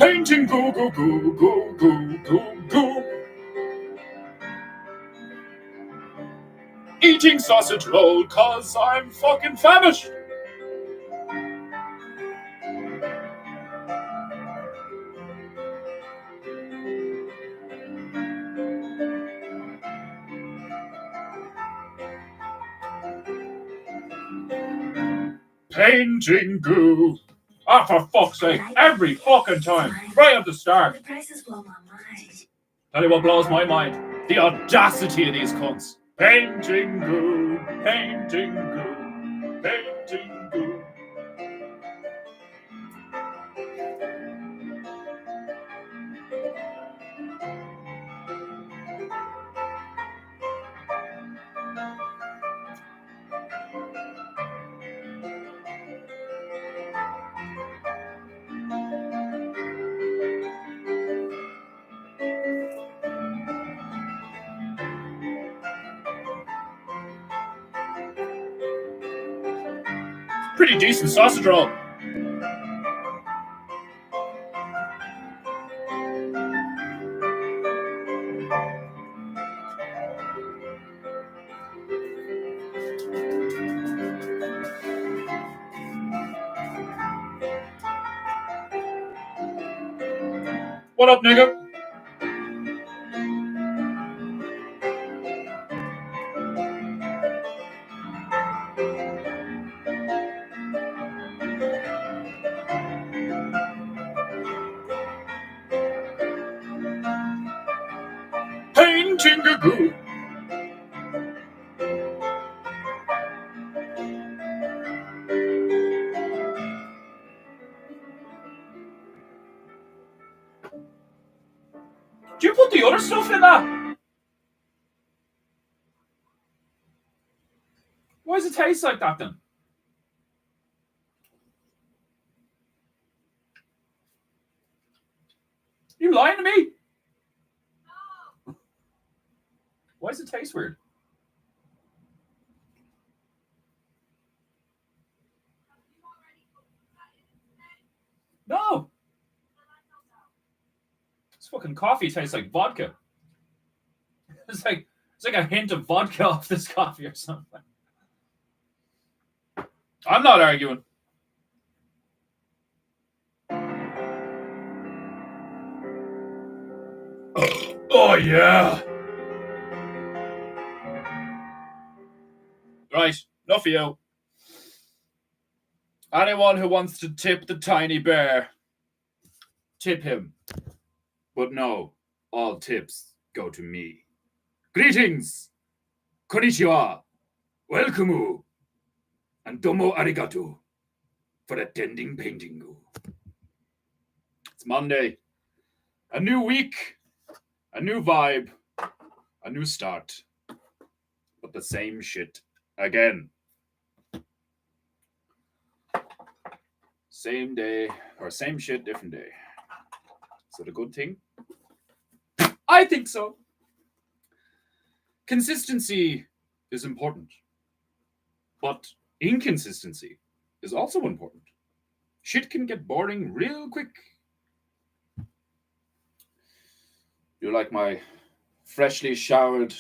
Painting goo goo goo goo goo goo goo. Eating sausage roll cause I'm fucking famished. Painting goo. Ah, for fuck's sake, every fucking time, right at the start. The prices blow my mind. Tell you what blows my mind, the audacity of these cunts. Painting goo, painting goo, painting goo. Pretty decent sausage roll. What up, nigga? Painting a goo. Do you put the other stuff in that? Why does it taste like that then? You lying to me? No. Why does it taste weird? No. This fucking coffee tastes like vodka. It's like a hint of vodka off this coffee or something. I'm not arguing. Oh yeah. Right, enough of you. Anyone who wants to tip the tiny bear, tip him. But no, all tips go to me. Greetings, konnichiwa, welcome, and domo arigato for attending Paintingu. It's Monday. A new week, a new vibe, a new start. But the same shit again. Same day, or same shit, different day. Is that a good thing? I think so. Consistency is important, but inconsistency is also important. Shit can get boring real quick. You like my freshly showered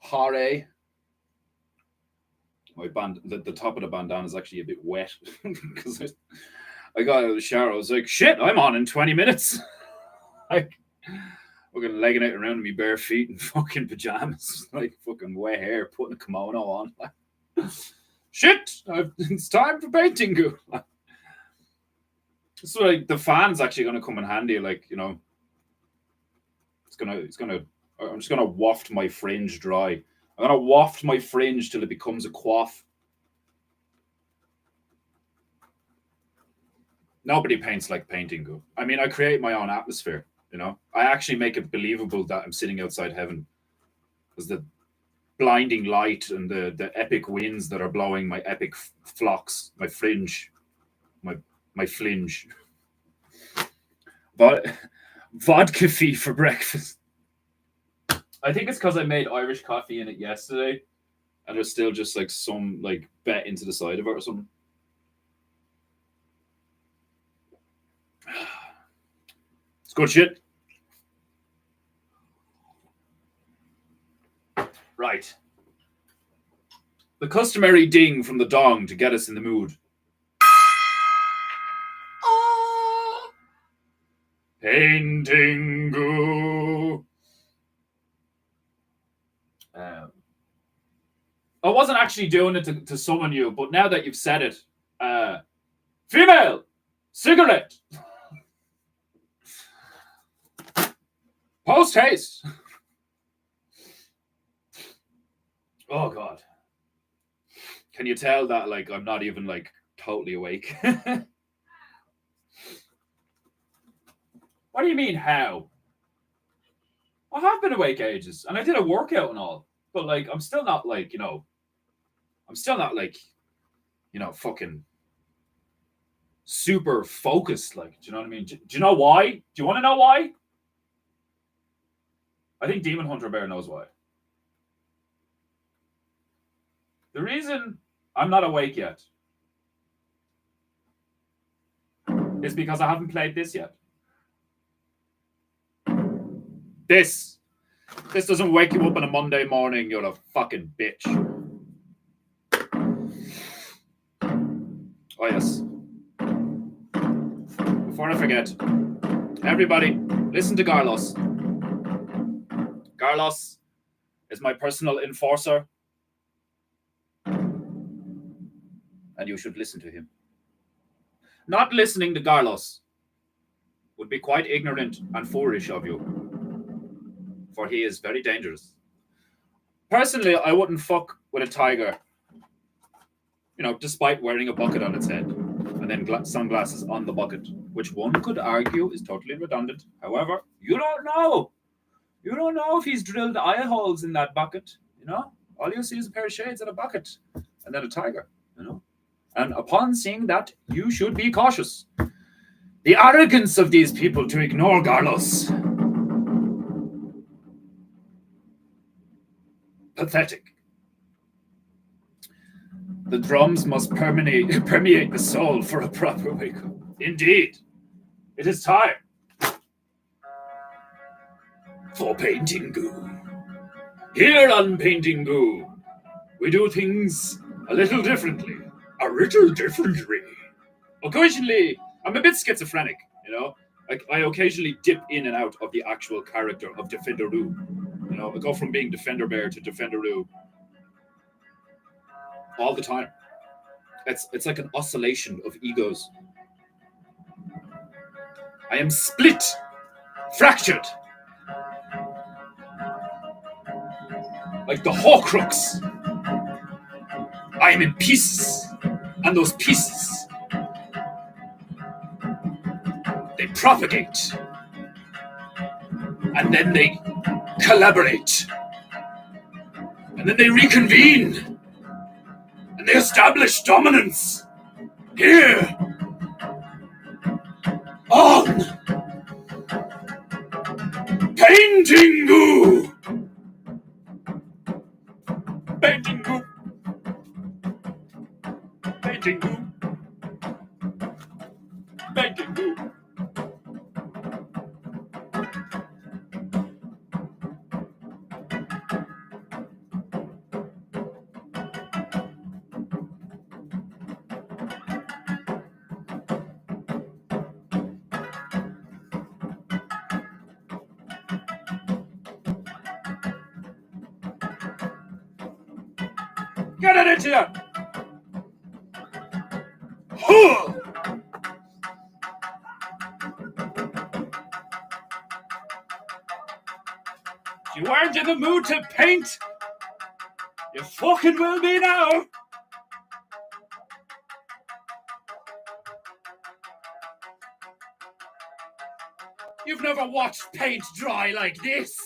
hare? My the top of the bandana is actually a bit wet because I got out of the shower. I was like, shit, I'm on in 20 minutes. Like, fucking legging it around me bare feet in fucking pajamas, like fucking wet hair, putting a kimono on. Shit, it's time for painting. So like the fan's actually gonna come in handy. Like, you know, it's gonna. I'm just gonna waft my fringe dry. I'm gonna waft my fringe till it becomes a coif. Nobody paints like Paintingu. I mean, I create my own atmosphere. You know, I actually make it believable that I'm sitting outside heaven, because the blinding light and the epic winds that are blowing my epic flocks, my fringe, my flinge. Vodka fee for breakfast. I think it's because I made Irish coffee in it yesterday, and there's still just like some like bet into the side of it or something. It's good shit. Right. The customary ding from the dong to get us in the mood. Paintingu. I wasn't actually doing it to summon you, but now that you've said it, female cigarette. Post haste. Oh God. Can you tell that like I'm not even like totally awake? What do you mean how? I have been awake ages and I did a workout and all, but like I'm still not like, fucking super focused. Like, do you know what I mean? Do you know why? Do you want to know why? I think Demon Hunter Bear knows why. The reason I'm not awake yet is because I haven't played this yet. This doesn't wake you up on a Monday morning, you're a fucking bitch. Oh yes. Before I forget, everybody, listen to Carlos. Carlos is my personal enforcer. And you should listen to him. Not listening to Carlos would be quite ignorant and foolish of you, for he is very dangerous. Personally, I wouldn't fuck with a tiger, despite wearing a bucket on its head and then sunglasses on the bucket, which one could argue is totally redundant. However, you don't know. You don't know if he's drilled eye holes in that bucket, All you see is a pair of shades and a bucket and then a tiger, And upon seeing that, you should be cautious. The arrogance of these people to ignore Carlos. Pathetic. The drums must permeate the soul for a proper wake-up. Indeed. It is time for Paintingu. Here on Paintingu, we do things a little differently. Occasionally, I'm a bit schizophrenic, I occasionally dip in and out of the actual character of Defenderoo. I go from being Defender Bear to Defenderoo all the time. It's like an oscillation of egos. I am split, fractured, like the Horcrux. I am in pieces, and those pieces, they propagate, and then they collaborate, and then they reconvene, and they establish dominance here on Paintingu. Paintingu. Paintingu. Paintingu. Get it into you! If you weren't in the mood to paint, you fucking will be now! You've never watched paint dry like this!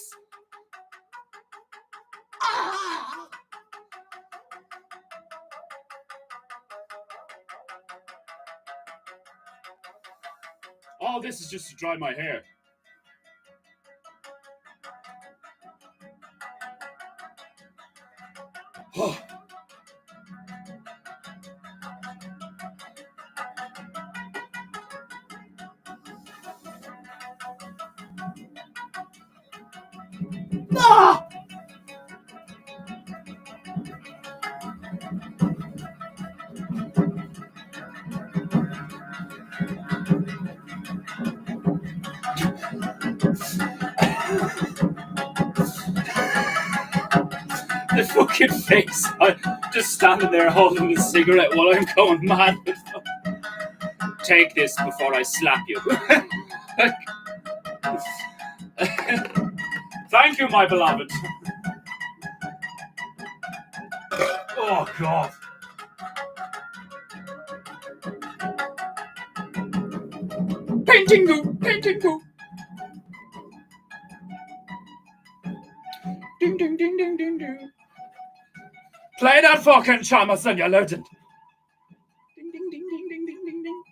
All this is just to dry my hair. fucking face. I'm just standing there holding the cigarette while I'm going mad. Take this before I slap you. Thank you, my beloved. Oh, God. Paintingu, paintingu. Ding, ding, ding, ding, ding, ding. Play that fucking Chamason, you legend. Ding, ding, ding, ding, ding, ding, ding, ding.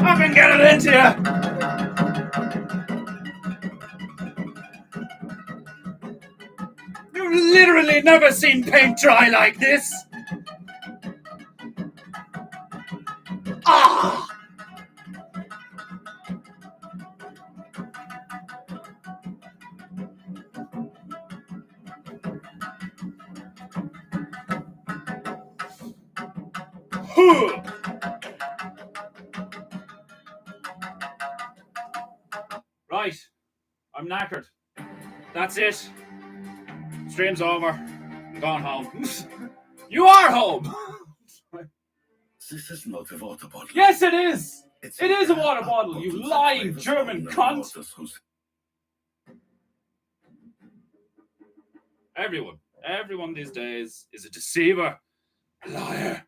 I can get it into you. You've literally never seen paint dry like this. Ah! Right, I'm knackered. That's it. Stream's over. I'm going home. You are home. This is not a water bottle. Yes, it is. It is a water bottle. You lying German cunt. Everyone these days is a deceiver, a liar.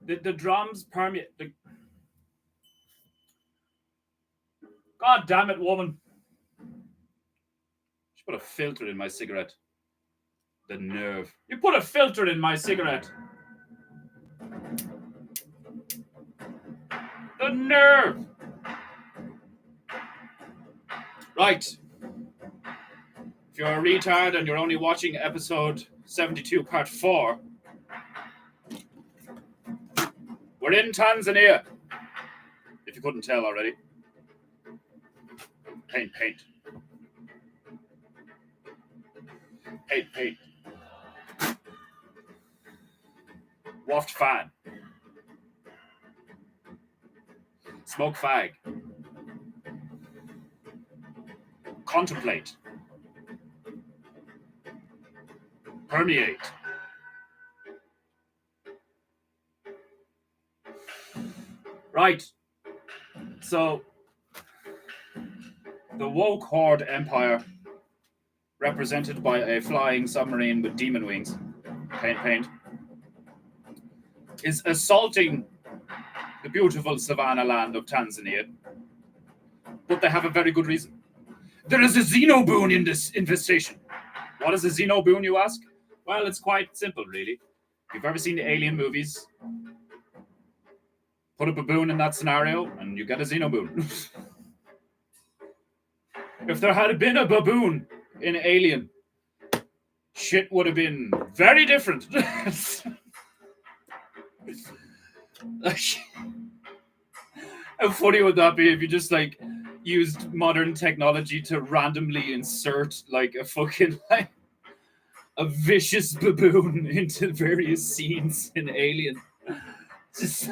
The drums permeate. God damn it, woman! She put a filter in my cigarette. The nerve! You put a filter in my cigarette. The nerve! Right. If you're a retard and you're only watching episode 72, part 4, we're in Tanzania. If you couldn't tell already. Paint. Paint. Waft fan. Smoke fag. Contemplate. Permeate. Right. So, the woke horde empire, represented by a flying submarine with demon wings, paint, is assaulting the beautiful savannah land of Tanzania. But they have a very good reason. There is a xenoboon in this infestation. What is a xenoboon, you ask? Well, it's quite simple, really. If you've ever seen the Alien movies, put a baboon in that scenario, and you get a xenoboon. If there had been a baboon in Alien, shit would have been very different. How funny would that be if you just used modern technology to randomly insert a fucking a vicious baboon into various scenes in Alien? Just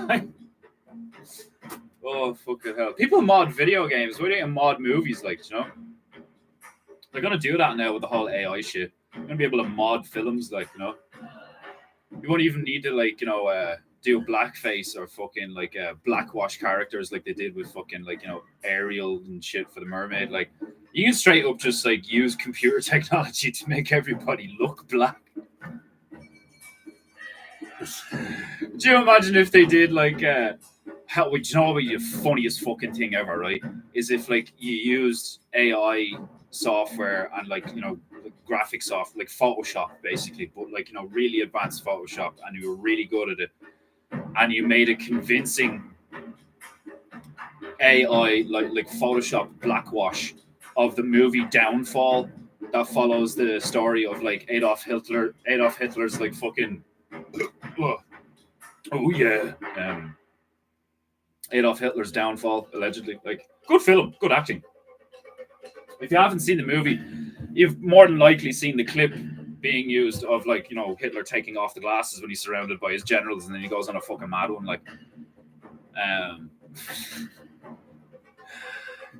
oh fucking hell! People mod video games. Why don't you mod movies? They're gonna do that now with the whole AI shit. You're gonna be able to mod films, You won't even need to do blackface or fucking blackwash characters like they did with fucking Ariel and shit for the mermaid. You can straight up just use computer technology to make everybody look black. Do you imagine if they did how would you know what the funniest fucking thing ever, right? Is if you used AI software and graphic software, Photoshop basically, but really advanced Photoshop, and you were really good at it, and you made a convincing AI Photoshop blackwash of the movie Downfall that follows the story of Adolf Hitler's fucking Adolf Hitler's downfall, allegedly. Good film, good acting. If you haven't seen the movie, you've more than likely seen the clip being used of like, you know, Hitler taking off the glasses when he's surrounded by his generals, and then he goes on a fucking mad one. Like,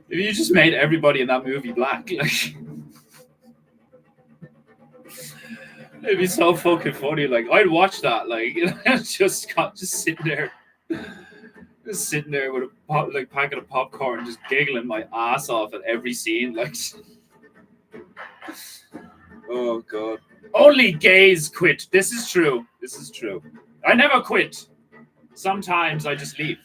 if you just made everybody in that movie black, like, it'd be so fucking funny. Like, I'd watch that. Like, you know, just sitting there with a packet of popcorn, just giggling my ass off at every scene. Like, oh god. Only gays quit. This is true. I never quit. Sometimes I just leave.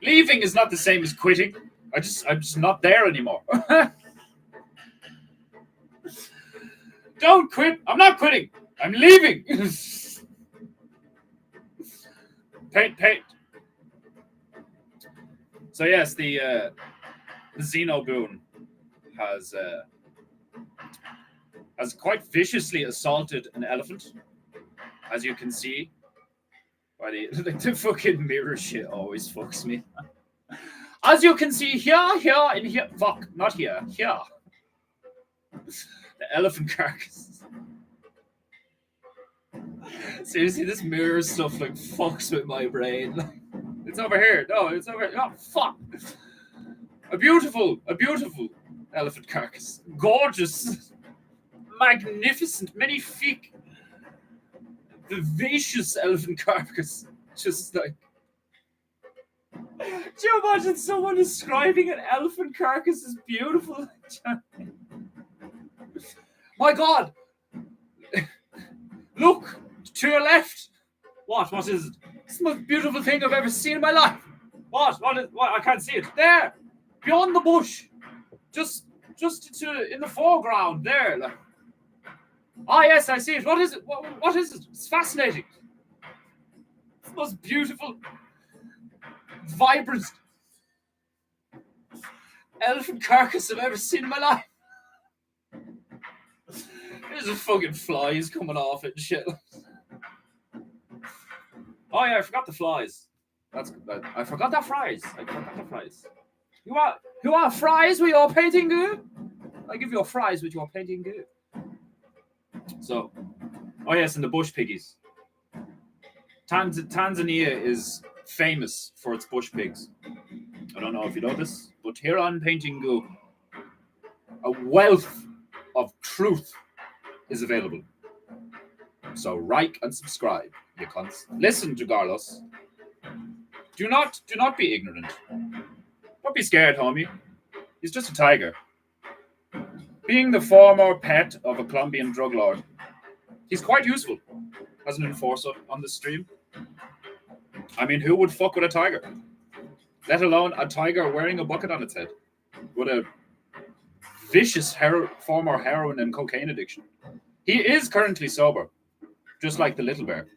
Leaving is not the same as quitting. I'm just not there anymore. Don't quit. I'm not quitting. I'm leaving. Paint. So yes, the Xenoboon has quite viciously assaulted an elephant, as you can see. By the fucking mirror shit always fucks me. As you can see here, and here. Fuck, not here. Here. The elephant carcass. Seriously, this mirror stuff like fucks with my brain. It's over here. No, it's over here. Oh, fuck. A beautiful elephant carcass. Gorgeous. Magnificent. Magnifique. Vivacious elephant carcass. Just like. Do you imagine someone describing an elephant carcass as beautiful? My god! Look! To your left! What is it? It's the most beautiful thing I've ever seen in my life! What? I can't see it. There! Beyond the bush! Just in the foreground, there. Like. Ah, yes, I see it. What is it? What is it? It's fascinating. It's the most beautiful, vibrant elephant carcass I've ever seen in my life. There's a fucking flies coming off it and shit. Oh yeah, I forgot the flies. I forgot the fries. You want fries with your painting good? I give you fries with your painting good. So, oh yes, and the bush piggies. Tanzania is famous for its bush pigs. I don't know if you know this, but here on PEINTEINGU, a wealth of truth is available. So like and subscribe, you cunts. Listen to Carlos. Do not be ignorant. Don't be scared, homie. He's just a tiger. Being the former pet of a Colombian drug lord, he's quite useful as an enforcer on the stream. I mean, who would fuck with a tiger? Let alone a tiger wearing a bucket on its head with a vicious former heroin and cocaine addiction. He is currently sober, just like the little bear.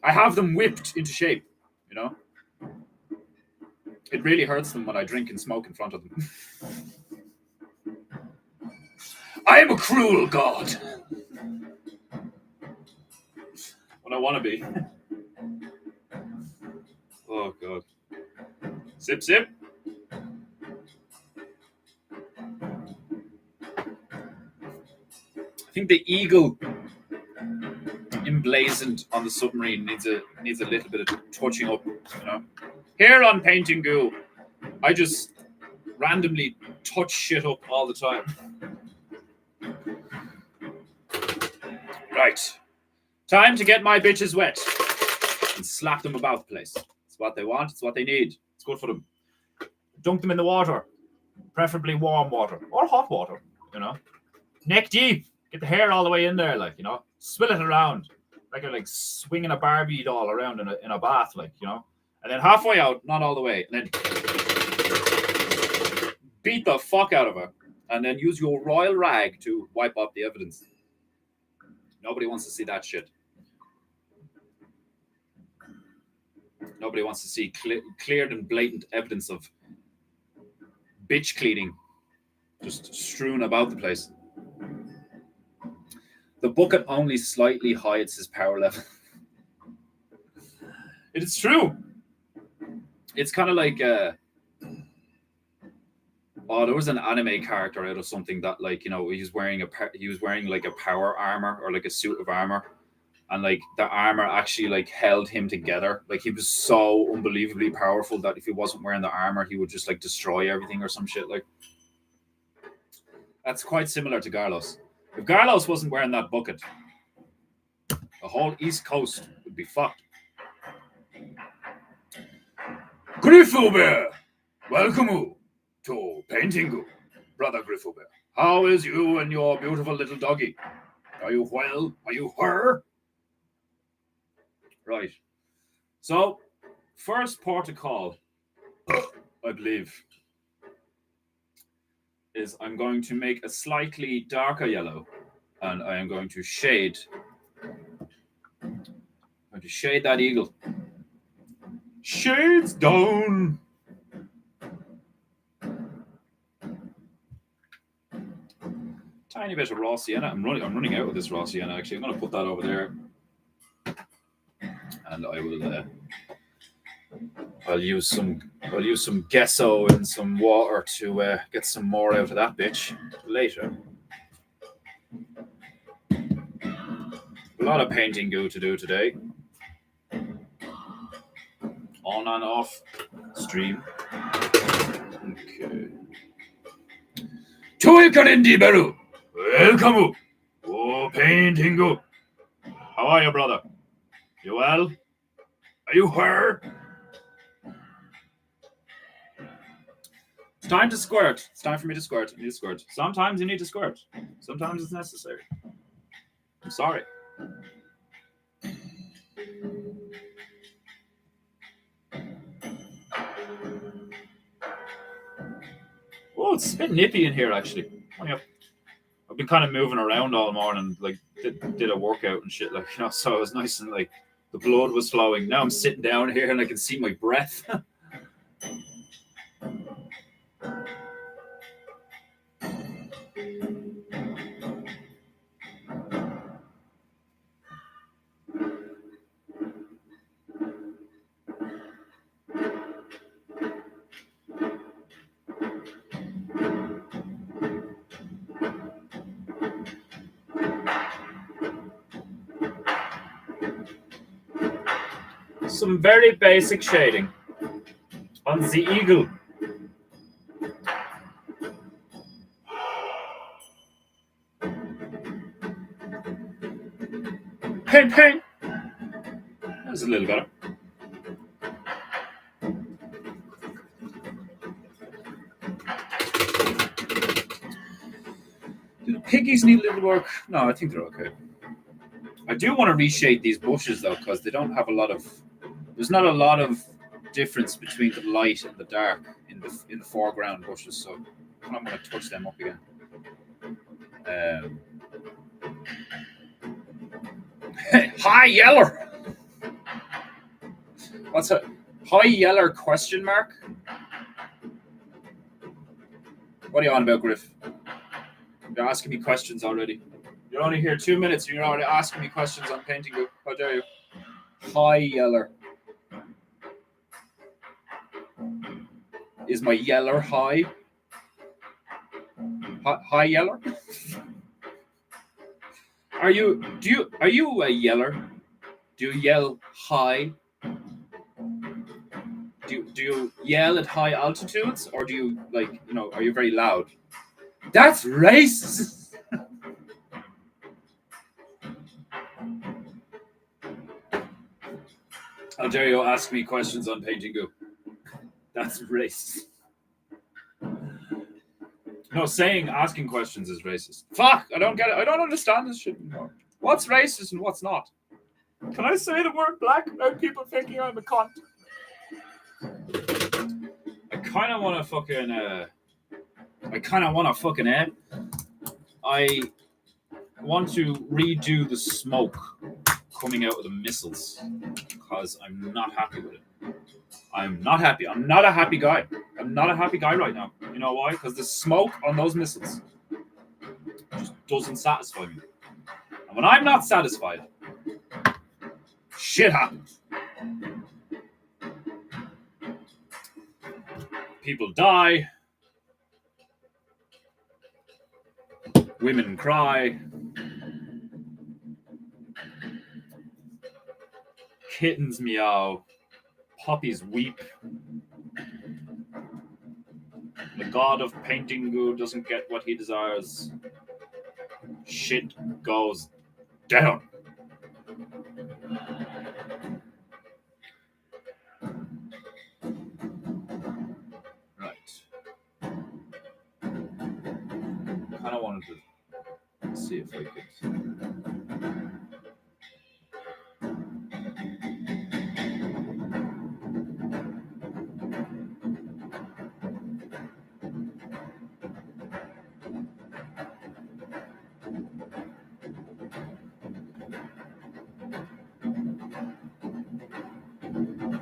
I have them whipped into shape, you know? It really hurts them when I drink and smoke in front of them. I am a cruel god. What I want to be. Oh, God. Sip, sip. I think the eagle emblazoned on the submarine needs a little bit of touching up, you know. Here on PEINTEINGU, I just randomly touch shit up all the time. Right. Time to get my bitches wet and slap them about the place. It's what they want, it's what they need. It's good for them. Dunk them in the water, preferably warm water or hot water, you know. Neck deep. Get the hair all the way in there, like, you know. Swill it around like you're like swinging a Barbie doll around in a bath, like, you know. And then halfway out, not all the way, and then beat the fuck out of her, and then use your royal rag to wipe up the evidence. Nobody wants to see that shit. Nobody wants to see cleared and blatant evidence of bitch cleaning just strewn about the place. The bucket only slightly hides his power level. It is true. It's kind of like Oh, there was an anime character out of something that, like, he was wearing like a power armor or like a suit of armor, and like the armor actually like held him together. Like he was so unbelievably powerful that if he wasn't wearing the armor, he would just like destroy everything or some shit. Like that's quite similar to Garlos. If Garlos wasn't wearing that bucket, the whole East Coast would be fucked. Grifflebear, welcome to Paintingu, brother Grifflebear. How is you and your beautiful little doggy? Are you well? Are you her? Right. So, first port of call, I believe, is I'm going to make a slightly darker yellow, and I am going to shade that eagle. Shades down. Tiny bit of raw sienna. I'm running out of this raw sienna. Actually, I'm going to put that over there, and I will. I'll use some gesso and some water to get some more out of that bitch later. A lot of painting goo to do today. On and off stream. Okay. Toy Karindi Beru. Welcome. Oh, painting goo. How are you, brother? You well? Are you her? It's time to squirt. It's time for me to squirt. I need to squirt. Sometimes you need to squirt. Sometimes it's necessary. I'm sorry. Oh, it's a bit nippy in here, actually. I've been kind of moving around all morning, like did a workout and shit, like, so it was nice and like the blood was flowing. Now I'm sitting down here and I can see my breath. Some very basic shading on the eagle. Paint. That's a little better. Do the piggies need a little work? No, I think they're okay. I do want to reshade these bushes though, because they don't have a lot of. There's not a lot of difference between the light and the dark in the foreground bushes, so I'm going to touch them up again. Hi Yeller. What's a Hi Yeller question mark? What are you on about, Griff? You're asking me questions already. You're only here 2 minutes and you're already asking me questions on painting. How dare you? Hi Yeller. Is my Yeller high? Hi Yeller? Are you a yeller? Do you yell high? Do you yell at high altitudes, or do you are you very loud? That's racist. How dare you ask me questions on painting goo? That's racist. No, asking questions is racist. Fuck, I don't get it. I don't understand this shit anymore. What's racist and what's not? Can I say the word black without people thinking I'm a cunt? I kind of want to fucking I want to redo the smoke coming out of the missiles because I'm not happy with it. I'm not happy. I'm not a happy guy. I'm not a happy guy right now. You know why? Because the smoke on those missiles just doesn't satisfy me. And when I'm not satisfied, shit happens. People die. Women cry. Kittens meow. Puppies weep. The god of PEINTEINGU doesn't get what he desires. Shit goes down. Right. Kind of wanted to see if I could.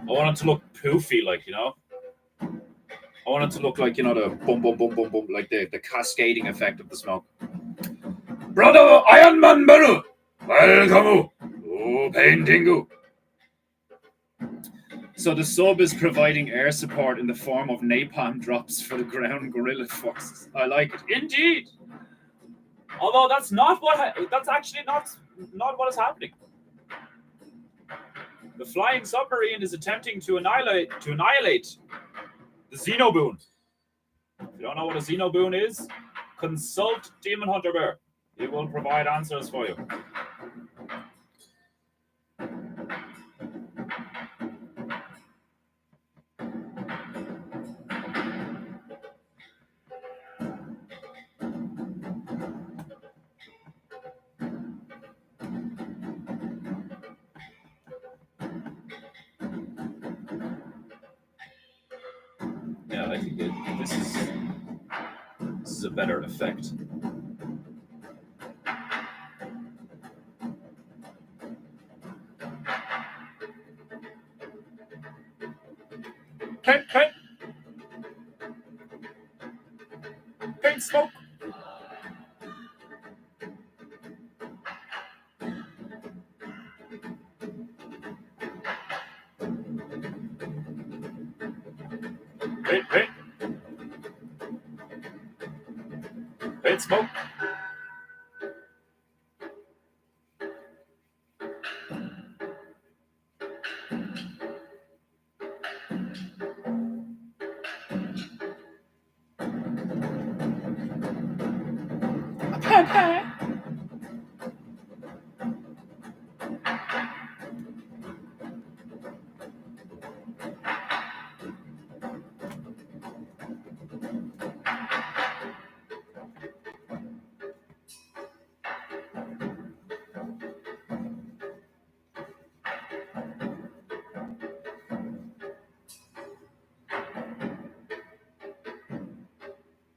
I want it to look poofy, like, you know? I want it to look like, you know, the boom, boom, boom, boom, boom, like the cascading effect of the smoke. Brother Iron Man Baru, welcome to PEINTEINGU. So the sub is providing air support in the form of napalm drops for the ground guerrilla forces. I like it. Indeed! Although that's not what that's actually not what is happening. The flying submarine is attempting to annihilate the Xenoboon. If you don't know what a Xenoboon is, consult Demon Hunter Bear. He will provide answers for you. Yeah, I think this is a better effect. Paint, paint, paint smoke. Paint, paint, paint smoke.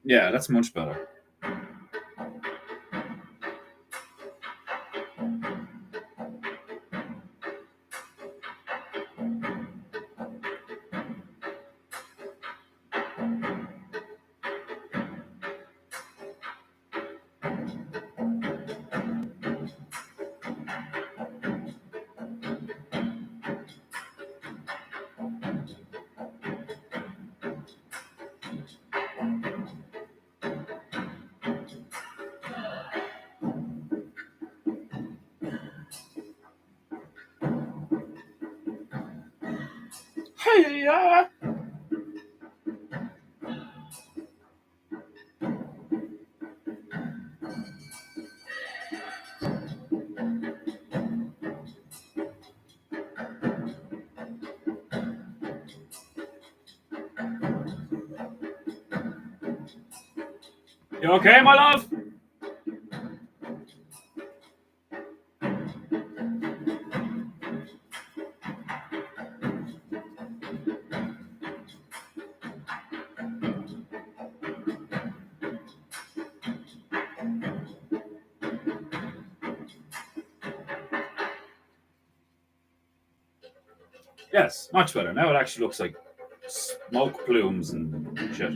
Yeah, that's much better. Hey, yeah. You okay, my love? Yes, much better. Now it actually looks like smoke plumes and shit.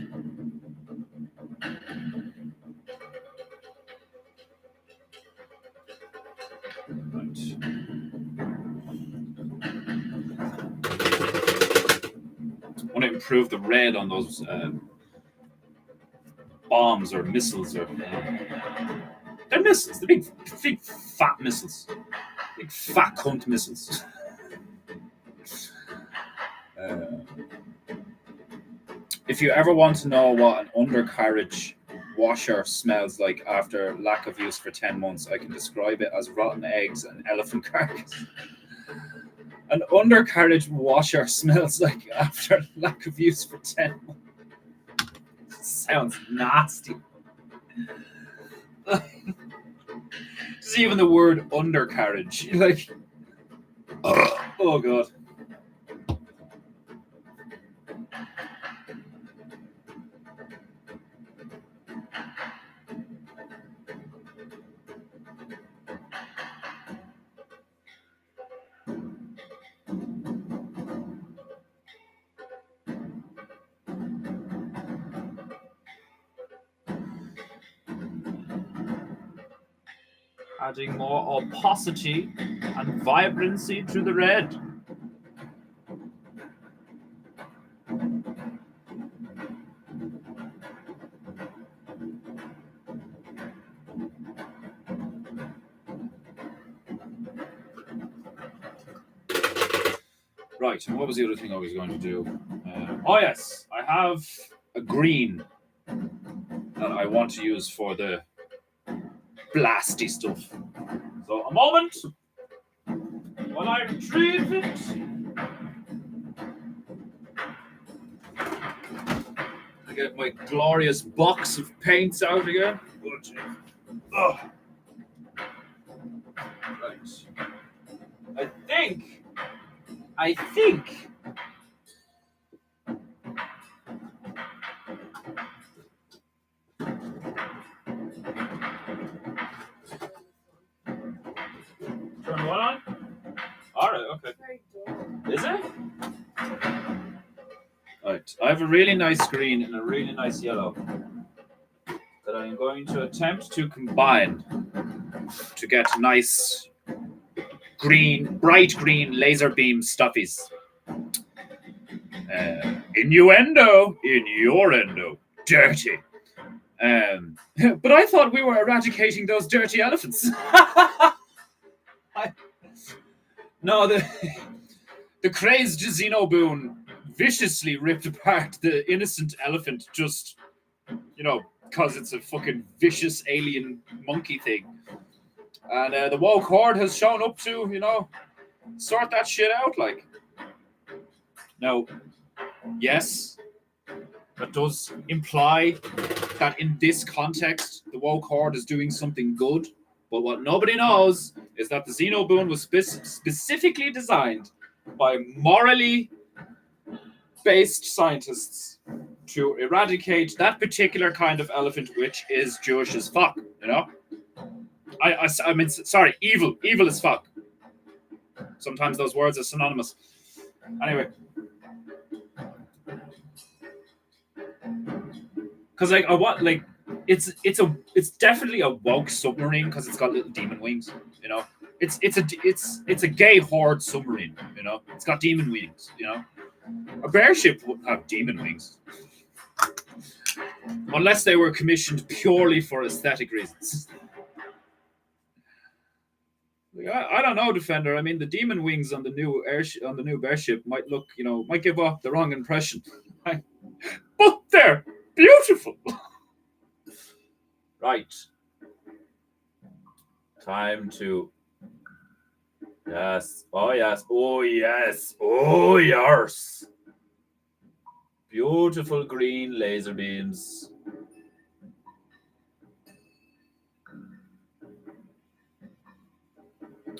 Right. I want to improve the red on those bombs or missiles or. They're missiles. They're big fat missiles. Big fat cunt missiles. If you ever want to know what an undercarriage washer smells like after lack of use for 10 months, I can describe it as rotten eggs and elephant carcass. An undercarriage washer smells like after lack of use for 10 months. Sounds nasty. Just even the word undercarriage. Like, oh god. Adding more opacity and vibrancy to the red. Right, and what was the other thing I was going to do? Oh yes, I have a green that I want to use for the blasty stuff. So a moment while I retrieve it. I get my glorious box of paints out again. Oh. Right. I think. Turn what on? Alright, okay. Is it? Right. I have a really nice green and a really nice yellow that I'm going to attempt to combine to get nice green, bright green laser beam stuffies. Innuendo in your endo. Dirty. But I thought we were eradicating those dirty elephants. No, the crazed Xenoboon viciously ripped apart the innocent elephant just, because it's a fucking vicious alien monkey thing. And the woke horde has shown up to, sort that shit out, like. Now, yes, that does imply that in this context, the woke horde is doing something good. But what nobody knows is that the Xenoboon was specifically designed by morally based scientists to eradicate that particular kind of elephant, which is Jewish as fuck, I mean, sorry, evil as fuck. Sometimes those words are synonymous. Anyway. Because it's definitely a woke submarine because it's got little demon wings, It's a gay horde submarine, It's got demon wings, A bear ship wouldn't have demon wings. Unless they were commissioned purely for aesthetic reasons. I don't know, Defender. I mean, the demon wings on the new on the new bear ship might look, might give off the wrong impression. But they're beautiful. Right. Time to. Yes. Oh, yes. Oh, yes. Oh, yes. Beautiful green laser beams.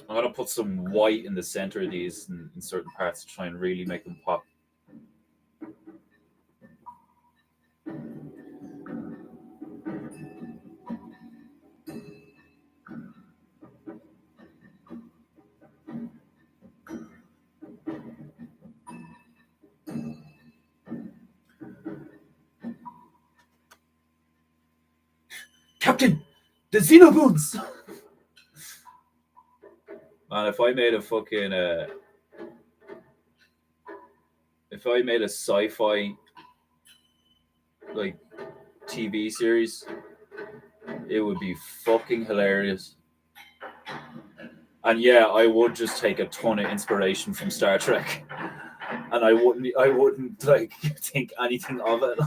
I'm going to put some white in the center of these in certain parts to try and really make them pop. Captain, the Xenoboons! Man, if I made a fucking if I made a sci-fi like TV series It would be fucking hilarious. And yeah, I would just take a ton of inspiration from Star Trek, and I wouldn't like think anything of it.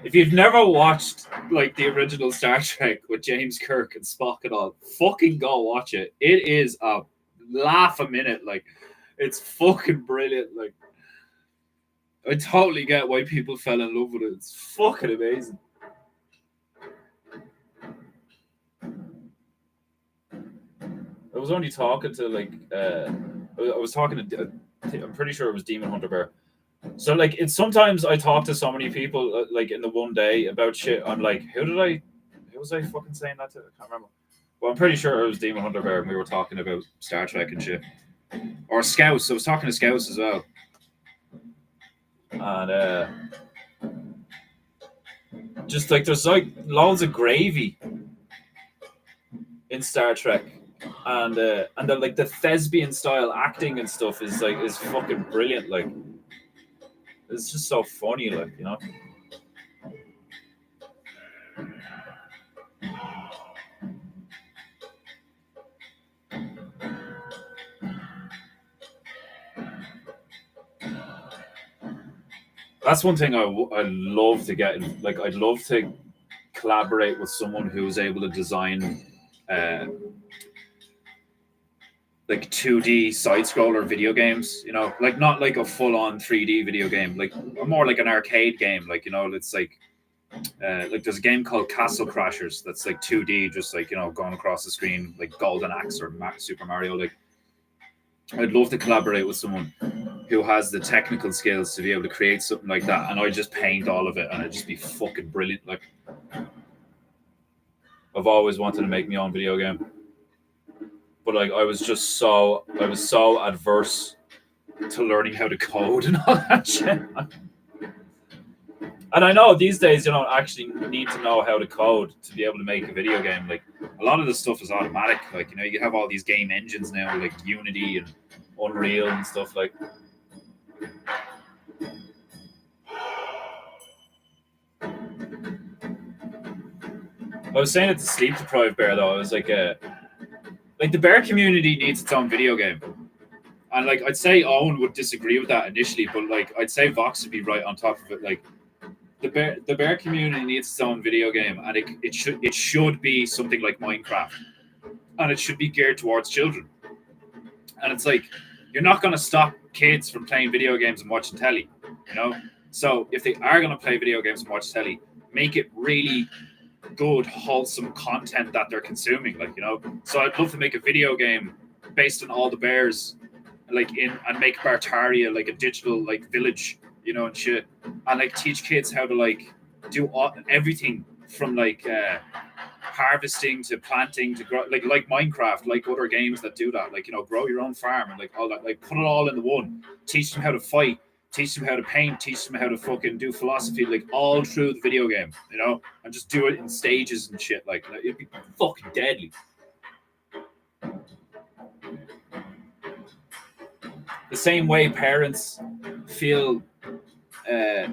If you've never watched like the original Star Trek with James Kirk and Spock and all, fucking go watch it. It is a laugh a minute. Like, it's fucking brilliant. Like, I totally get why people fell in love with it. It's fucking amazing. I was only talking to like I was talking to I'm pretty sure it was Demon Hunter Bear. So like it's sometimes I talk to so many people like in the one day about shit. I'm like, who was I fucking saying that to? I can't remember. Well, I'm pretty sure it was Demon Hunter Bear, and we were talking about Star Trek and shit, or Scouts. I was talking to Scouts as well, and just like there's like loads of gravy in Star Trek, and the like the thespian style acting and stuff is fucking brilliant. Like it's just so funny, like you know. That's one thing I love to get. Like I'd love to collaborate with someone who's able to design uh, like 2D side scroller video games, you know, like not like a full on 3D video game, like more like an arcade game, like you know, it's like there's a game called Castle Crashers that's like 2D, just like you know, going across the screen, like Golden Axe or Super Mario. Like, I'd love to collaborate with someone who has the technical skills to be able to create something like that, and I just paint all of it, and it'd just be fucking brilliant. Like, I've always wanted to make my own video game, but like I was so adverse to learning how to code and all that shit. And I know these days you don't actually need to know how to code to be able to make a video game. Like a lot of the stuff is automatic. Like you know, you have all these game engines now, like Unity and Unreal and stuff. Like I was saying it to Sleep Deprived Bear though. I was like the bear community needs its own video game. And like I'd say Owen would disagree with that initially, but like I'd say Vox would be right on top of it. Like the bear community needs its own video game, and it should be something like Minecraft, and it should be geared towards children. And it's like you're not going to stop kids from playing video games and watching telly, you know. So if they are going to play video games and watch telly, make it really good, wholesome content that they're consuming, like you know. So I'd love to make a video game based on all the bears, like in and make Bartaria like a digital like village, you know, and shit, and like teach kids how to like do everything from like harvesting to planting to grow, like Minecraft, like other games that do that, like you know, grow your own farm and like all that, like put it all in the one. Teach them how to fight, teach them how to paint, teach them how to fucking do philosophy, like all through the video game, you know, and just do it in stages and shit. Like it'd be fucking deadly. The same way parents feel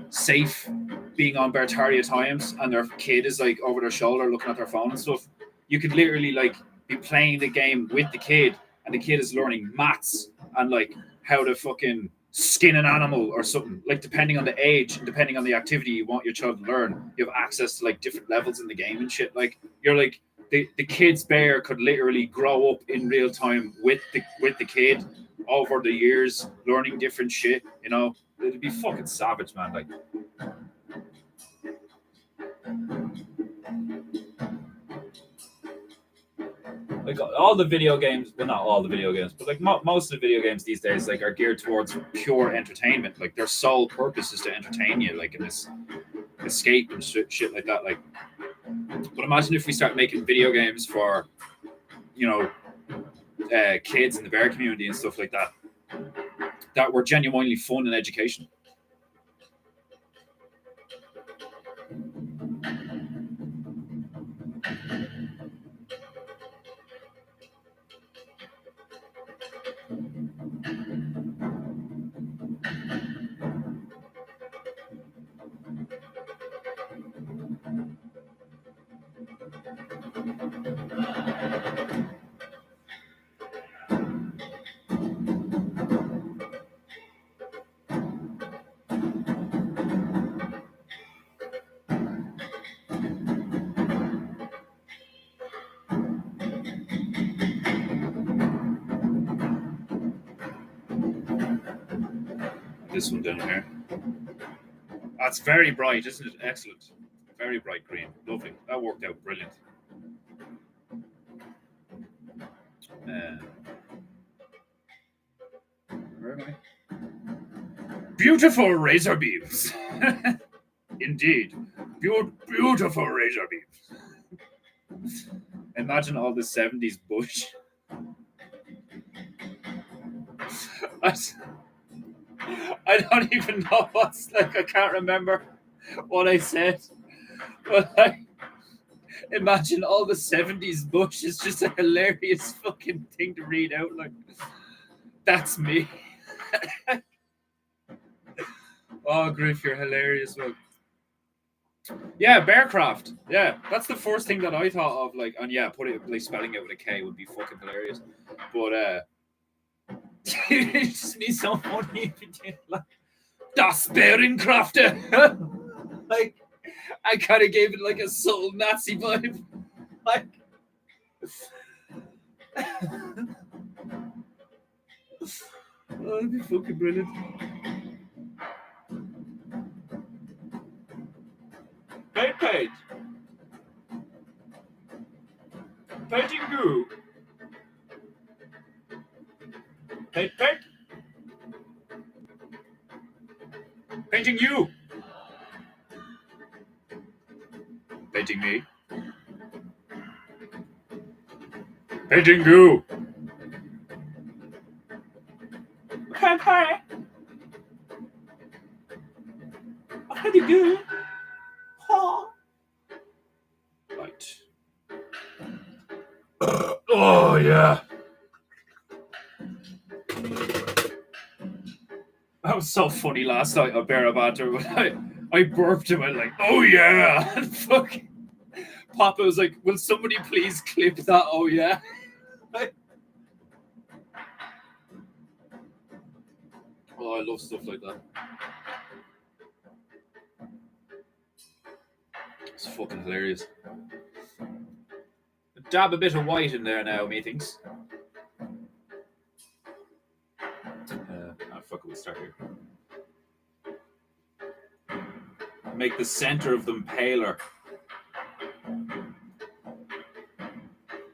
safe being on Bertaria times and their kid is like over their shoulder looking at their phone and stuff, you could literally like be playing the game with the kid, and the kid is learning maths and like how to fucking skin an animal or something, like depending on the age and depending on the activity you want your child to learn, you have access to like different levels in the game and shit. Like you're like the kid's bear could literally grow up in real time with the kid over the years, learning different shit, you know. It'd be fucking savage, man. Like all the video games, well, not all the video games, but like most of the video games these days, like are geared towards pure entertainment. Like their sole purpose is to entertain you, like in this escape and shit like that. Like, but imagine if we start making video games for, you know, kids in the bear community and stuff like that, that were genuinely fun and educational. this one down here. That's very bright, isn't it? Excellent. Very bright green. Lovely. That worked out brilliant. Where am I? Beautiful razor beams. Indeed. Beautiful razor beams. Imagine all the 70s bush. I don't even know what's like. I can't remember what I said. But imagine all the 70s bush is just a hilarious fucking thing to read out. Like, that's me. Oh, Griff, you're hilarious. Well, yeah, Bearcraft. Yeah, that's the first thing that I thought of. Like, and yeah, put it like spelling it with a K would be fucking hilarious. But it's just be so funny if you did like Das Bärenkrafter. Like, I kind of gave it like a subtle Nazi vibe. Like, oh, that'd be fucking brilliant. Paint. PEINTEINGU. Paint. Painting you. Painting me. Painting you. Painting you. Right. Oh yeah. That was so funny last night on Bear Banter when I burped and went like, oh yeah. And fucking Papa was like, will somebody please clip that? Oh yeah. Oh, I love stuff like that. It's fucking hilarious. Dab a bit of white in there now, methinks. Fuck it, we'll start here. Make the center of them paler.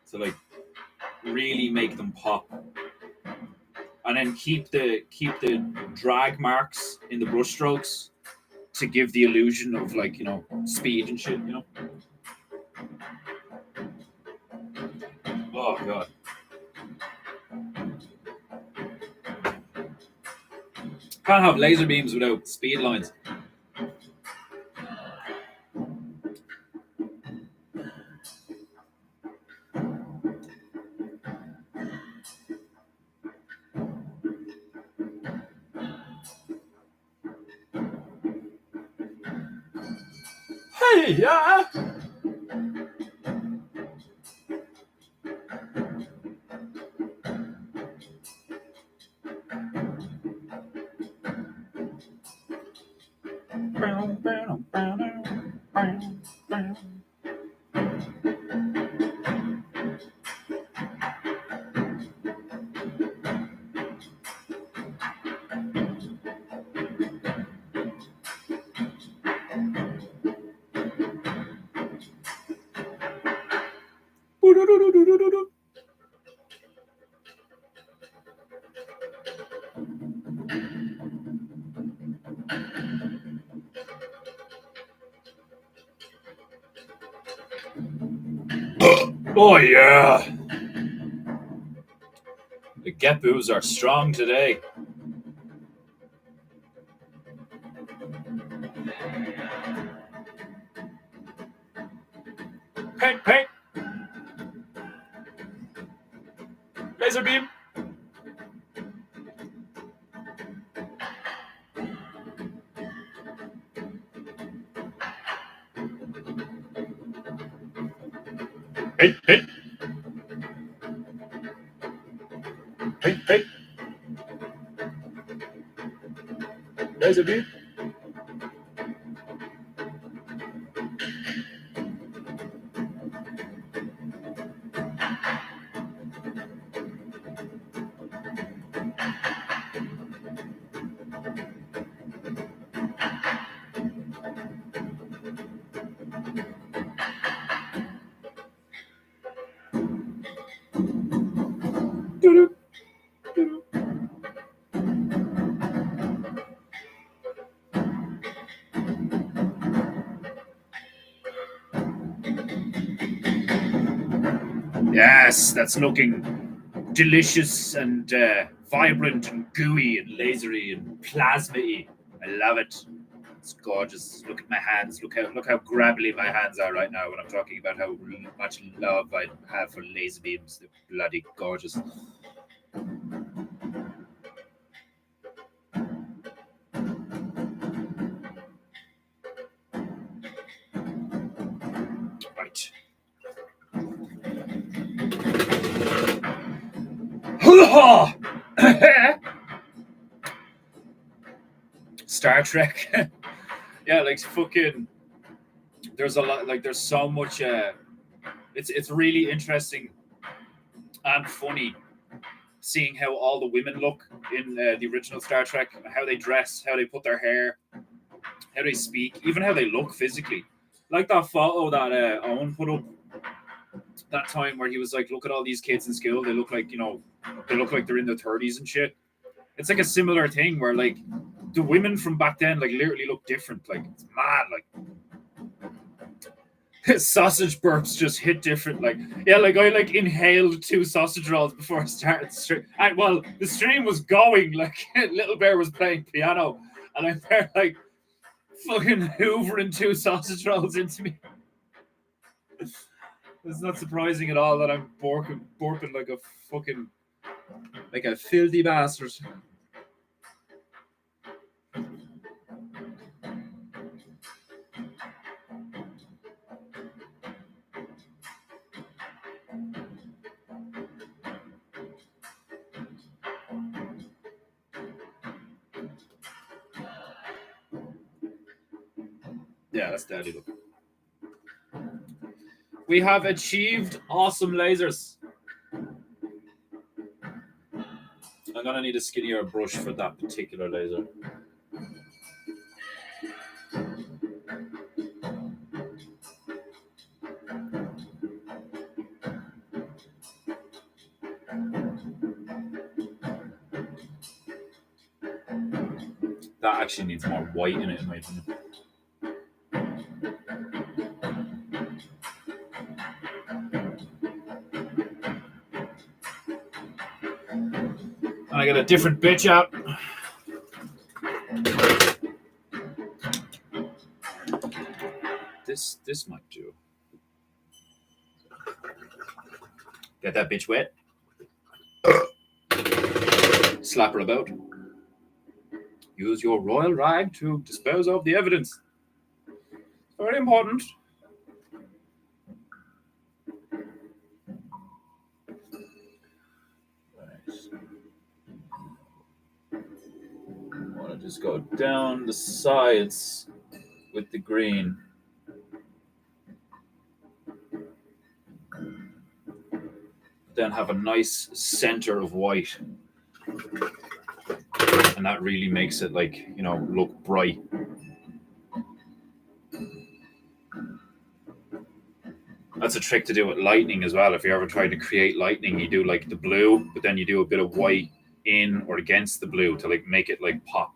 So like really make them pop. And then keep the drag marks in the brush strokes to give the illusion of like, you know, speed and shit, you know. Oh god. Can't have laser beams without speed lines. Hey, yeah. Oh yeah. The Gepus are strong today. Paint. Laser beam. Paint. Laser beam. Yes, that's looking delicious and vibrant and gooey and lasery and plasma-y. I love it. It's gorgeous. Look at my hands. Look how grabbly my hands are right now when I'm talking about how much love I have for laser beams. They're bloody gorgeous. Right. Star Trek. Yeah, like fucking. There's a lot. Like there's so much. It's really interesting and funny seeing how all the women look in the original Star Trek, how they dress, how they put their hair, how they speak, even how they look physically. Like that photo that Owen put up that time where he was like, "Look at all these kids in school. They look like they look like they're in their 30s and shit." It's like a similar thing where like the women from back then like literally look different. Like it's mad. Like sausage burps just hit different. Like yeah, like I like inhaled 2 sausage rolls before I started the stream. Well, the stream was going. Like Little Bear was playing piano, and I'm there like fucking hoovering 2 sausage rolls into me. It's not surprising at all that I'm borping like a fucking like a filthy bastard. Yeah, that's daddy look. We have achieved awesome lasers. I'm gonna need a skinnier brush for that particular laser. That actually needs more white in it, in my opinion. And I got a different bitch out. This might do. Get that bitch wet. Slap her about. Use your royal rag to dispose of the evidence. Very important. I want to just go down the sides with the green. Then have a nice center of white. And that really makes it like, look bright. That's a trick to do with lightning as well. If you're ever trying to create lightning, you do like the blue, but then you do a bit of white in or against the blue to like make it like pop.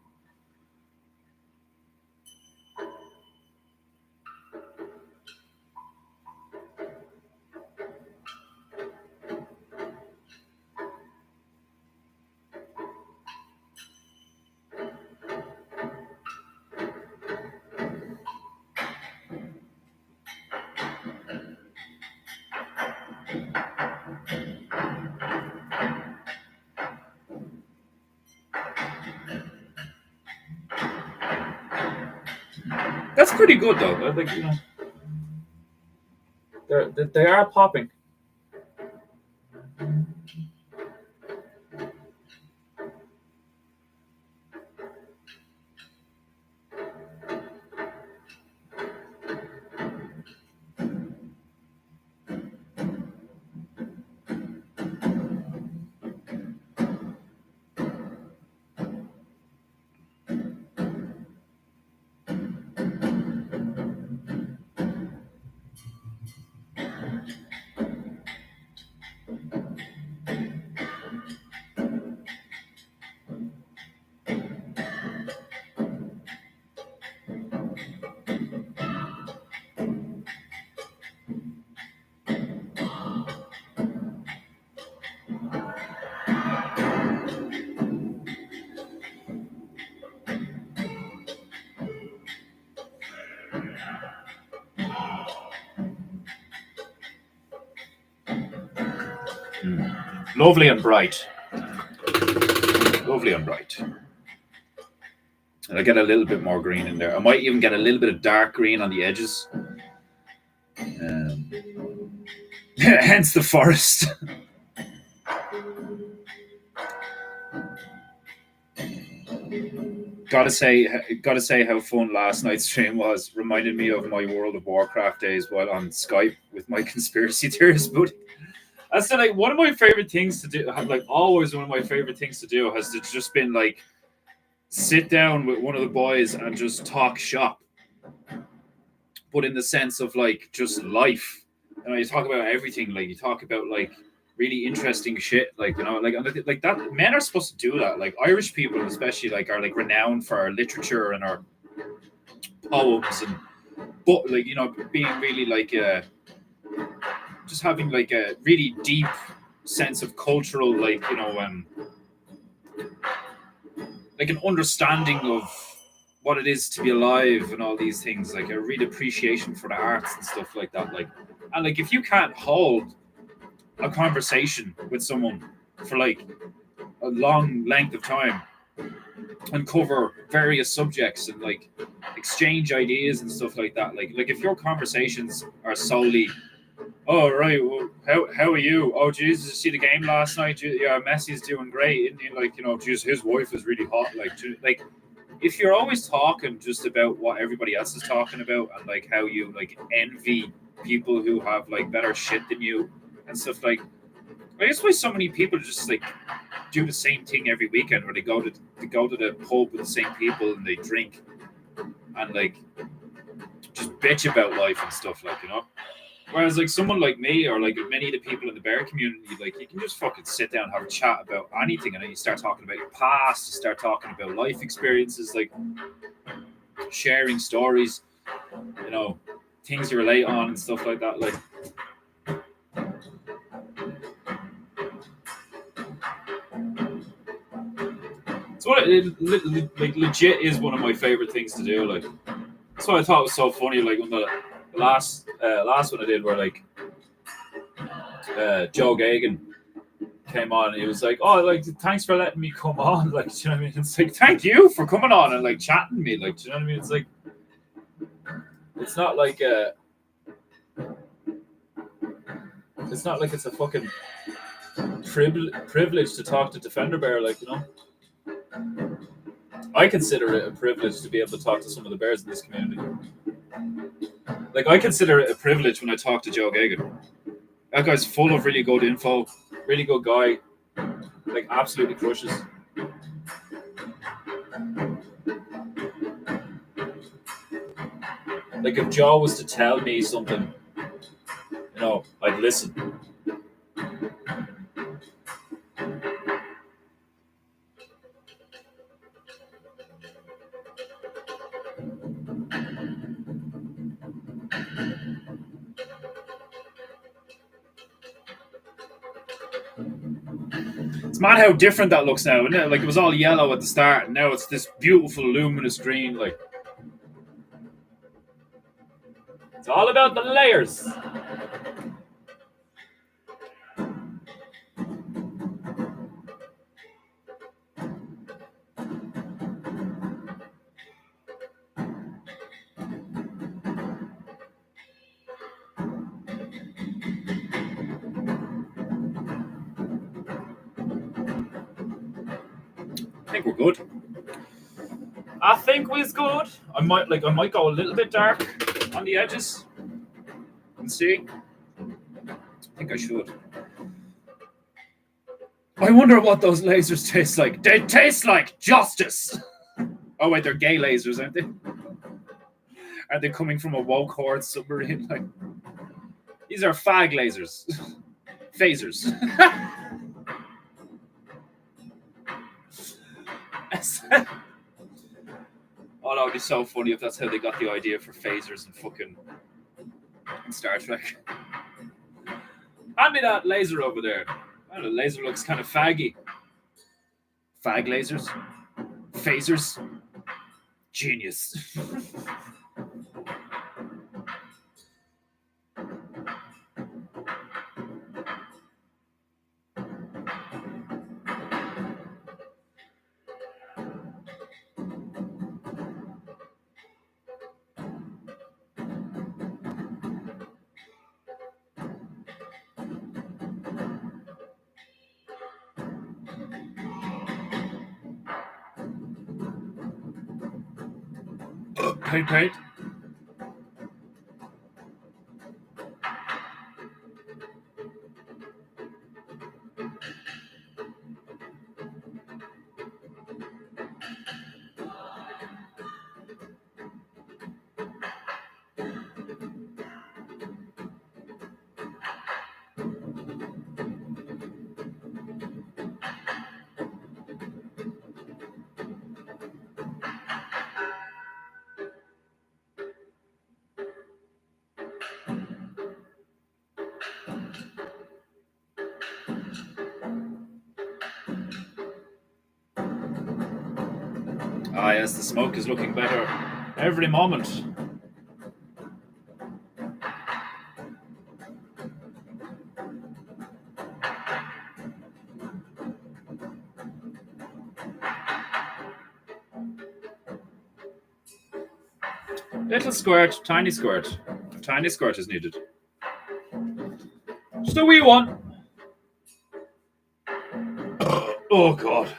That's pretty good though. Like they are popping. Lovely and bright. Lovely and bright. And I get a little bit more green in there. I might even get a little bit of dark green on the edges. Hence the forest. Gotta say how fun last night's stream was. Reminded me of my World of Warcraft days while on Skype with my conspiracy theorist buddy. I said, like, one of my favorite things to do, like always one of my favorite things to do, has to just been like sit down with one of the boys and just talk shop, but in the sense of like just life. And you talk about everything. Like you talk about like really interesting shit. Like, you know, like that. Men are supposed to do that. Like Irish people, especially, like are like renowned for our literature and our poems and, but like, you know, being really like just having like a really deep sense of cultural, like, you know, like an understanding of what it is to be alive and all these things, like a real appreciation for the arts and stuff like that. Like, and like if you can't hold a conversation with someone for like a long length of time and cover various subjects and like exchange ideas and stuff like that, like if your conversations are solely, oh right, well, how are you? Oh Jesus, you see the game last night? Yeah, Messi's doing great. And you like, you know, geez, his wife is really hot. Like if you're always talking just about what everybody else is talking about and like how you like envy people who have like better shit than you and stuff, like I guess why so many people just like do the same thing every weekend, where they go to the pub with the same people and they drink and like just bitch about life and stuff, like, you know. Whereas like someone like me or like many of the people in the bear community, like you can just fucking sit down and have a chat about anything, and then you start talking about your past, you start talking about life experiences, like sharing stories, you know, things you relate on and stuff like that. Like it's what like legit is one of my favorite things to do. Like that's what I thought was so funny. Like when the last one I did, where like Joe Gagan came on and he was like, oh, like thanks for letting me come on, like, do you know what I mean? It's like, thank you for coming on and like chatting to me, like, do you know what I mean? It's like, it's not like it's a fucking privilege to talk to Defender Bear, like, you know. I consider it a privilege to be able to talk to some of the bears in this community. Like I consider it a privilege when I talk to Joe Gagan. That guy's full of really good info, really good guy, like absolutely crushes. Like if Joe was to tell me something, you know, I'd listen. It's mad how different that looks now, isn't it? Like it was all yellow at the start, and now it's this beautiful luminous green. Like it's all about the layers. I think we're good. I think we're good. I might go a little bit dark on the edges and see. I think I should. I wonder what those lasers taste like. They taste like justice. Oh wait, they're gay lasers, aren't they? Are they coming from a woke horde submarine? Like these are fag lasers, phasers. Oh, that would be so funny if that's how they got the idea for phasers and fucking Star Trek. Hand me that laser over there. Oh, the laser looks kind of faggy. Fag lasers? Phasers? Genius. Paint. Ah, yes, the smoke is looking better every moment. Little squirt, tiny squirt. A tiny squirt is needed. Just a wee one. Oh, God.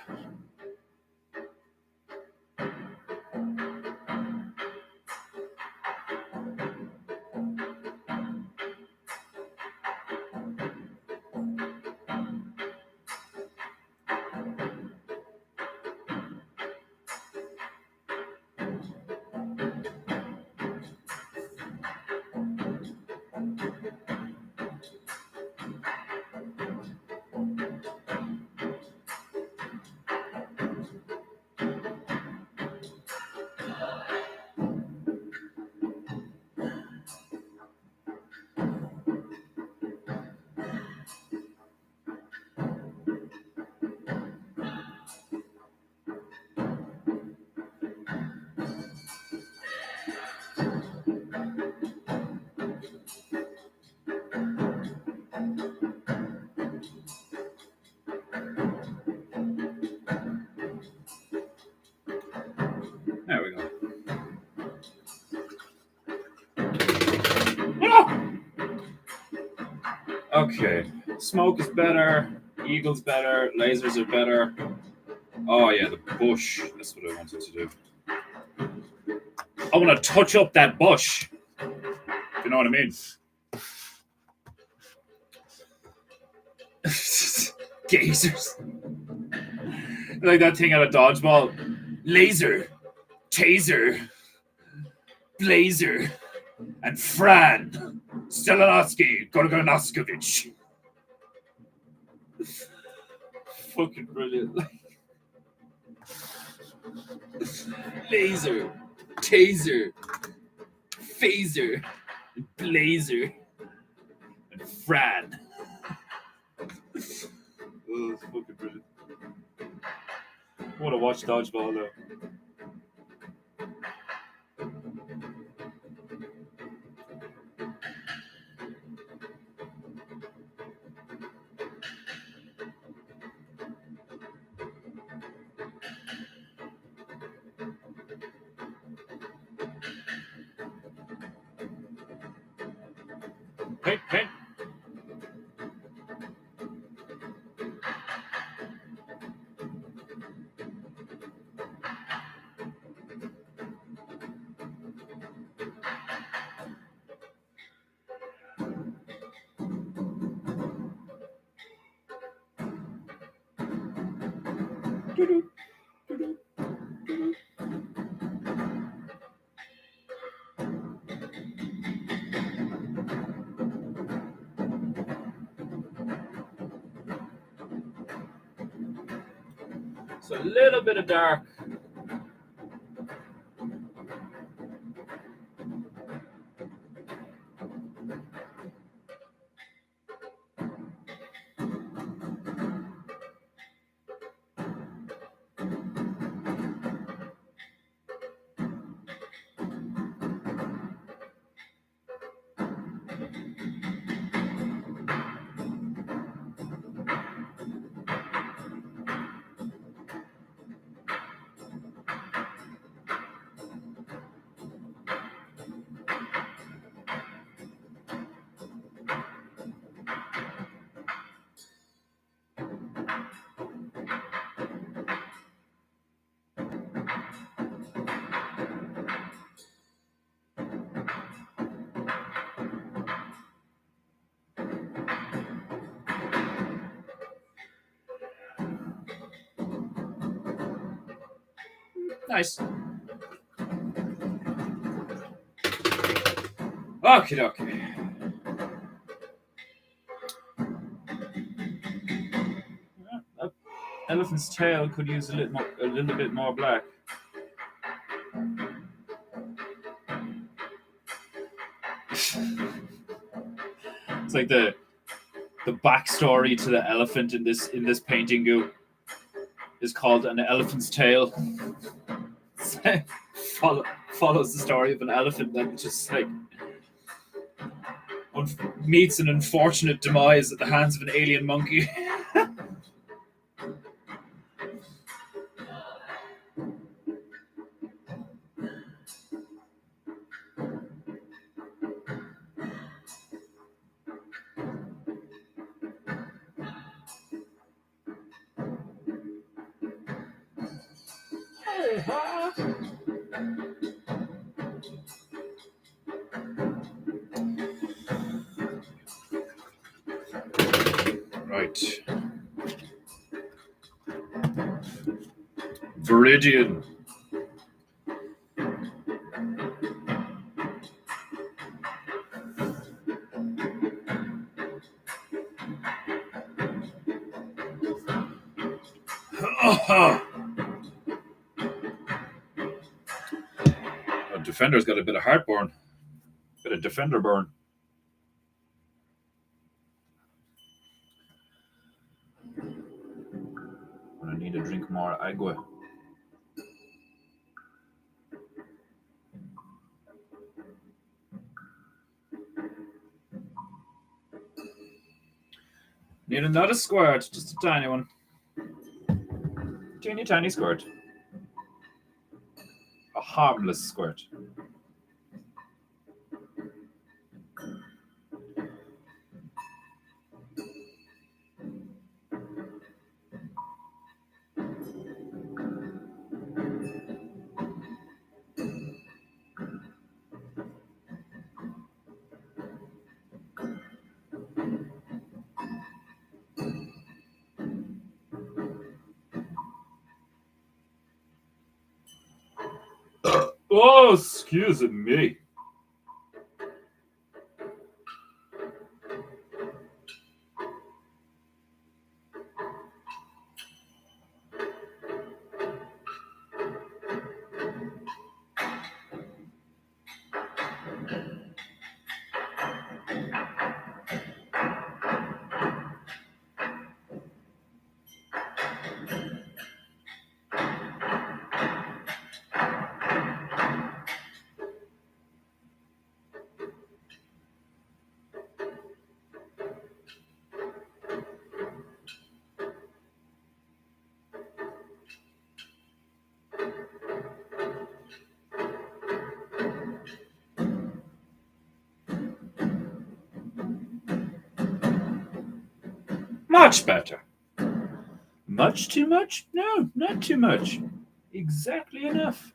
There we go. Okay. Smoke is better. Eagle's better. Lasers are better. Oh, yeah, the bush. That's what I wanted to do. I want to touch up that bush. If you know what I mean. Gazers. Like that thing out of dodgeball. Laser. Taser. Blazer. And Fran. Stelanoski. Gorgonoskovich. Fucking brilliant. Laser. Taser. Phaser. Blazer. And Fran. Oh, it's fucking brilliant. I want to watch dodgeball though. Paint. So a little bit of dark. Nice. Okie dokie. That elephant's tail could use a little bit more black. It's like the backstory to the elephant in this painting goo is called an elephant's tail. Follows the story of an elephant that just like meets an unfortunate demise at the hands of an alien monkey. Right. Viridian. A defender's got a bit of heartburn. Bit of defender burn. I need to drink more agua. Need another squirt, just a tiny one. Teeny tiny squirt. A harmless squirt. Oh, excuse me. Much better. Much too much? No, not too much. Exactly enough.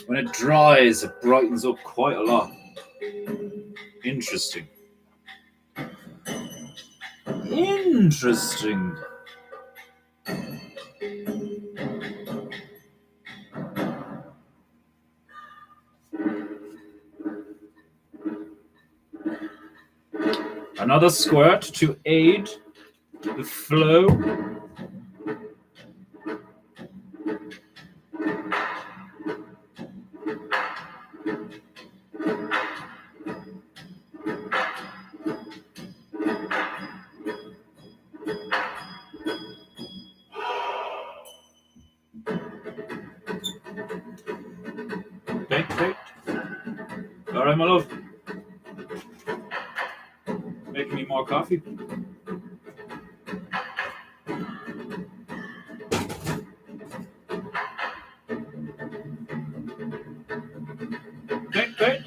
When it dries, it brightens up quite a lot. Interesting. Interesting. Another squirt to aid the flow. Paint. All right, my love. Making me more coffee. Paint.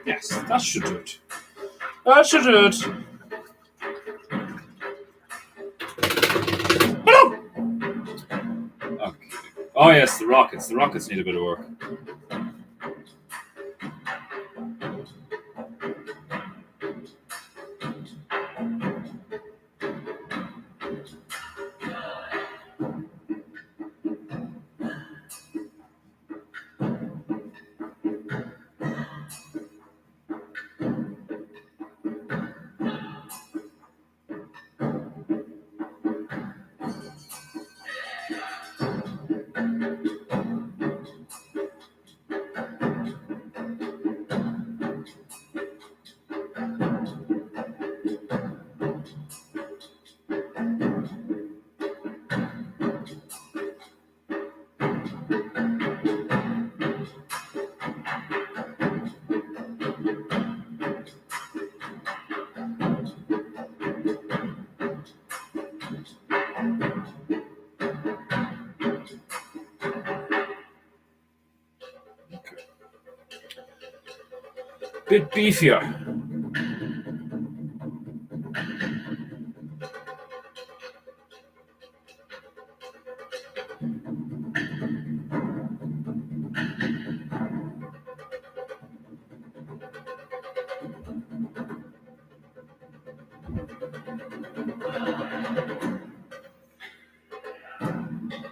Yes, that should do it. That should do it. Okay. Oh yes, the rockets. The rockets need a bit of work. Okay. Bit beefier.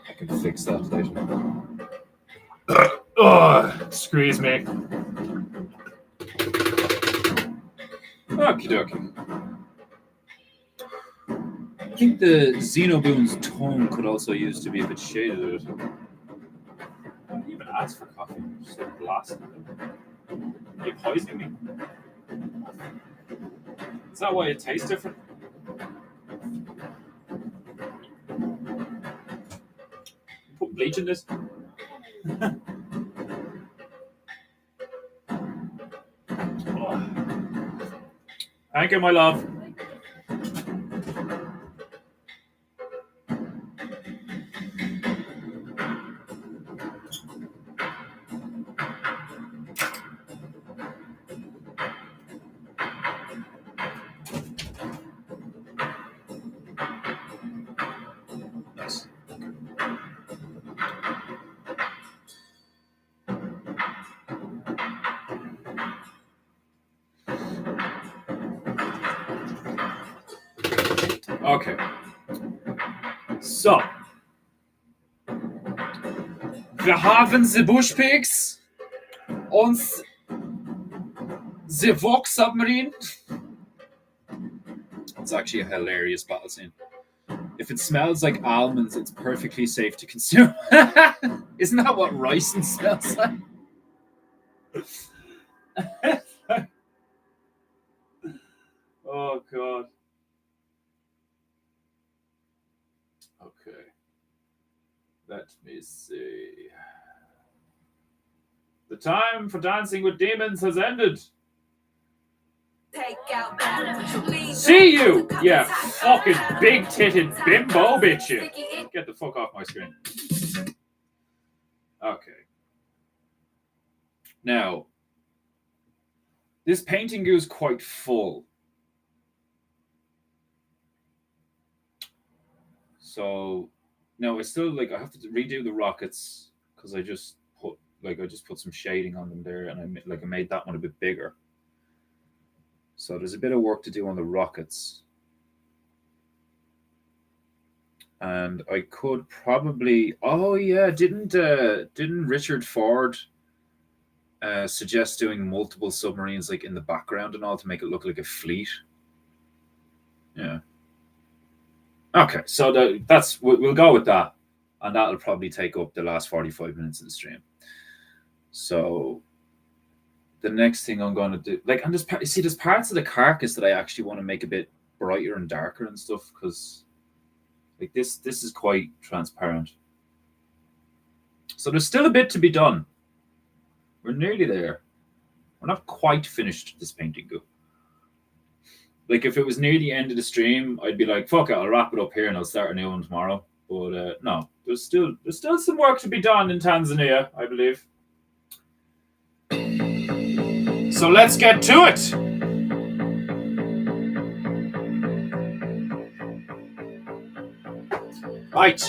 I can fix that later. Oh, squeeze me. Okie dokie. I think the Xenoboon's tongue could also use to be a bit shaded. I didn't even ask for coffee. Just like blasting it. Are you poisoning me? Is that why it tastes different? Put bleach in this? Oh. Thank you, my love. Nice. Okay. So. Wir haben the Bush Pigs und the Vox Submarine. It's actually a hilarious battle scene. If it smells like almonds, it's perfectly safe to consume. Isn't that what ricin smells like? Oh, God. Okay. Let me see. The time for dancing with demons has ended. See you, yeah, fucking big-titted bimbo bitch. Get the fuck off my screen. Okay. Now, this painting is quite full. So, no, it's still like I have to redo the rockets because I just put some shading on them there, and I made that one a bit bigger. So there's a bit of work to do on the rockets. And I could probably. Oh yeah, didn't Richard Ford suggest doing multiple submarines like in the background and all to make it look like a fleet? Yeah. Okay, so that's we'll go with that, and that'll probably take up the last 45 minutes of the stream. So the next thing I'm going to do, like, and there's parts of the carcass that I actually want to make a bit brighter and darker and stuff, because like this is quite transparent. So there's still a bit to be done. We're nearly there. We're not quite finished this painting go. Like if it was near the end of the stream, I'd be like, fuck it, I'll wrap it up here and I'll start a new one tomorrow. But no, there's still some work to be done in Tanzania, I believe. So let's get to it. Right.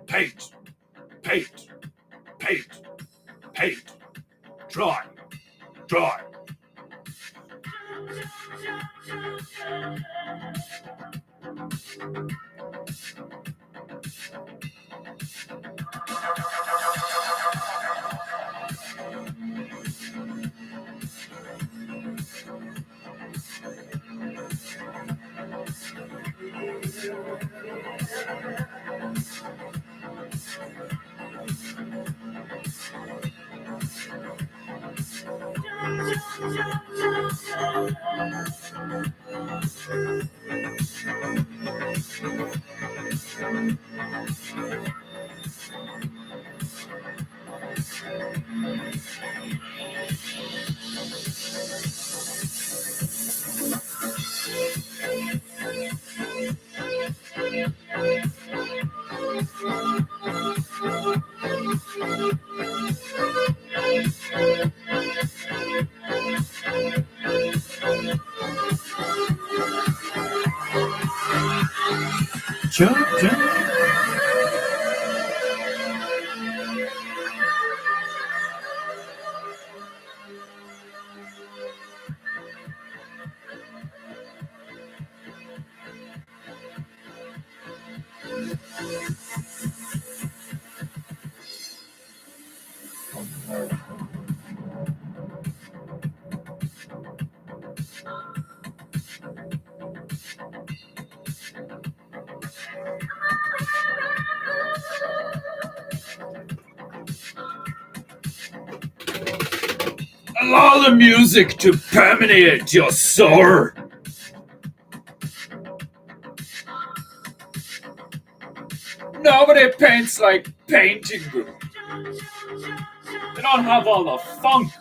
Paint, paint, paint, paint, dry, dry. Jump, jump. Allow the music to permeate your soul. Nobody paints like painting. They don't have all the funk.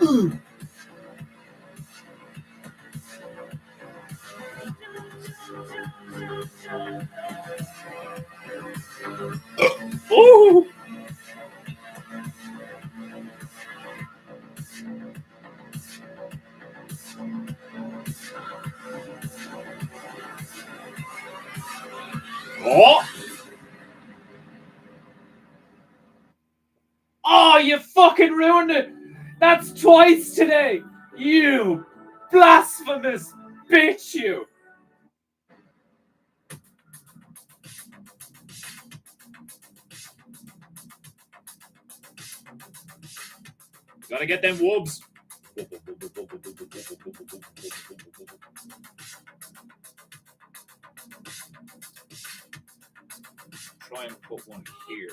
Ooh. Oh. Oh, you fucking ruined it. That's twice today. You blasphemous bitch, you. Gotta get them wubs. Try and put one here.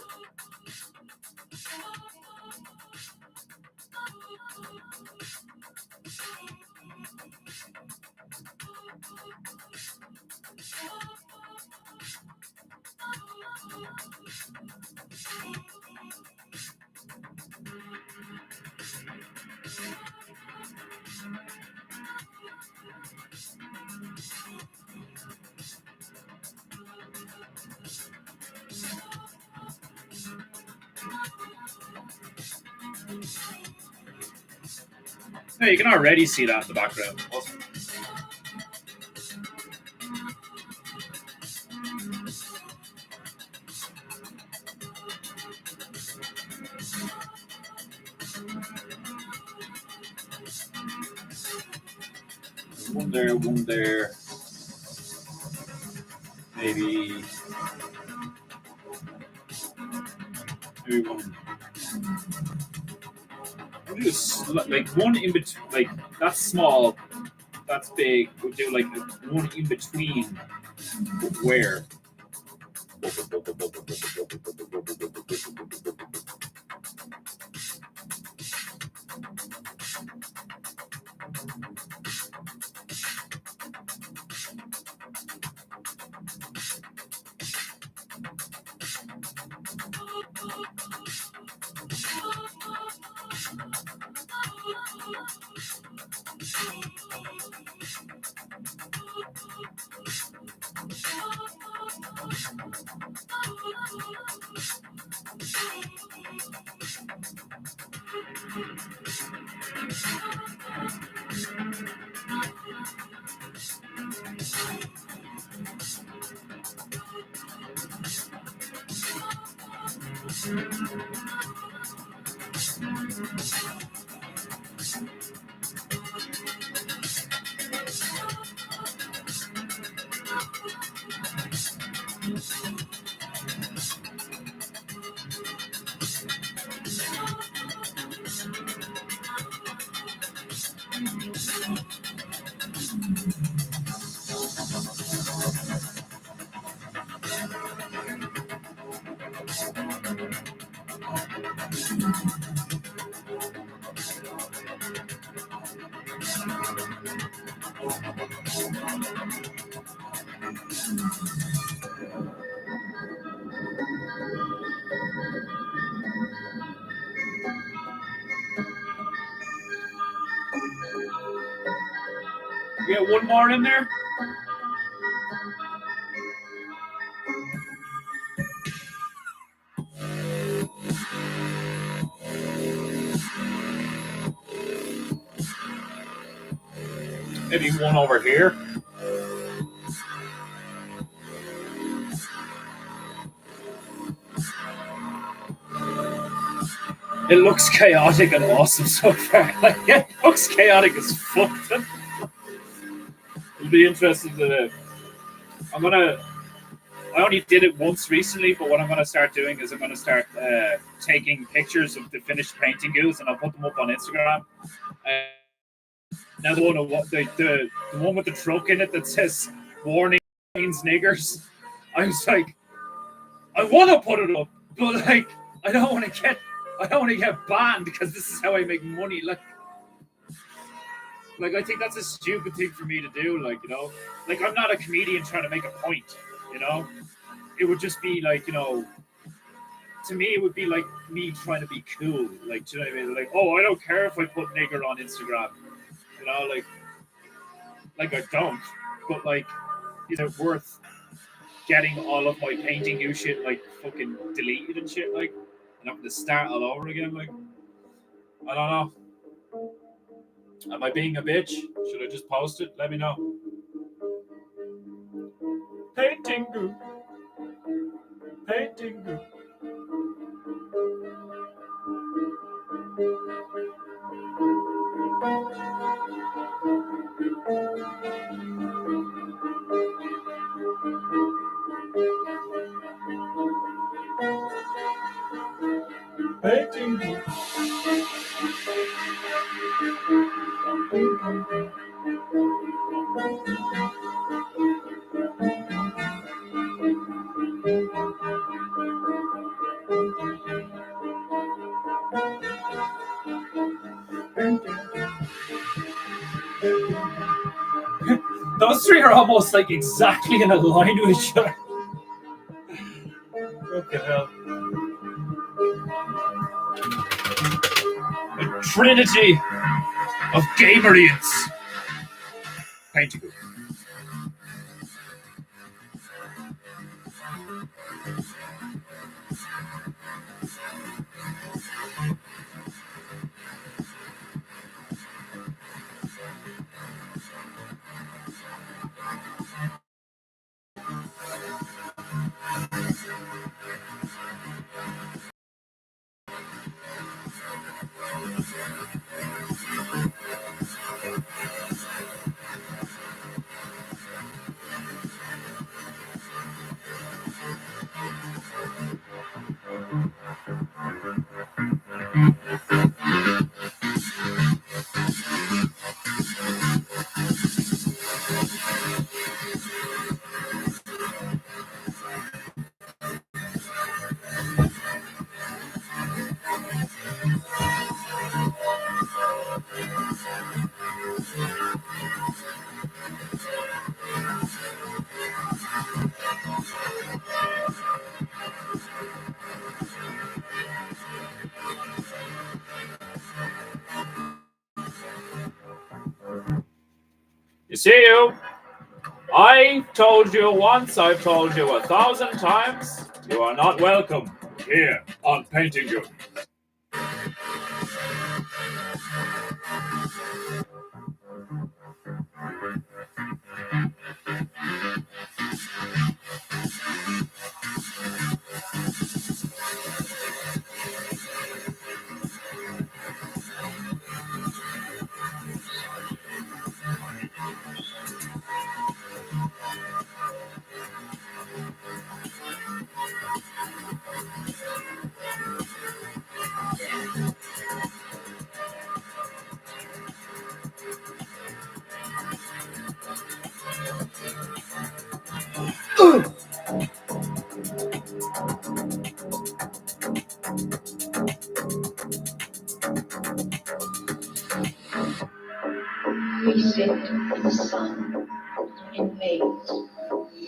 No, you can already see that in the background. Awesome. One there, one there. Maybe one. We'll do like one in between. Like that's small, that's big. We'll do like one in between. Where? We got one more in there. Maybe one over here. It looks chaotic and awesome so far. Like, it looks chaotic as fuck. It'll be interesting to. I only did it once recently, but what I'm gonna start doing is I'm gonna start taking pictures of the finished painting goos and I'll put them up on Instagram. Now the one with the truck in it that says "Warning, niggers." I was like, I want to put it up, but like, I don't want to get banned because this is how I make money. Like I think that's a stupid thing for me to do. Like, you know, like I'm not a comedian trying to make a point. You know, it would just be like, you know, to me it would be like me trying to be cool. Like, do you know what I mean? Like, oh, I don't care if I put nigger on Instagram. You know, like I don't. But like, is it worth getting all of my painting new shit like fucking deleted and shit? Like, and having to start all over again? Like, I don't know. Am I being a bitch? Should I just post it? Let me know. Paintingu. Paintingu. Paintingu. Those three are almost like exactly in a line with each other. Okay, hell. A trinity of gamerians. Painting. You see, I told you once, I've told you 1,000 times, you are not welcome here on PEINTEINGU. We sit in the sun, in maze,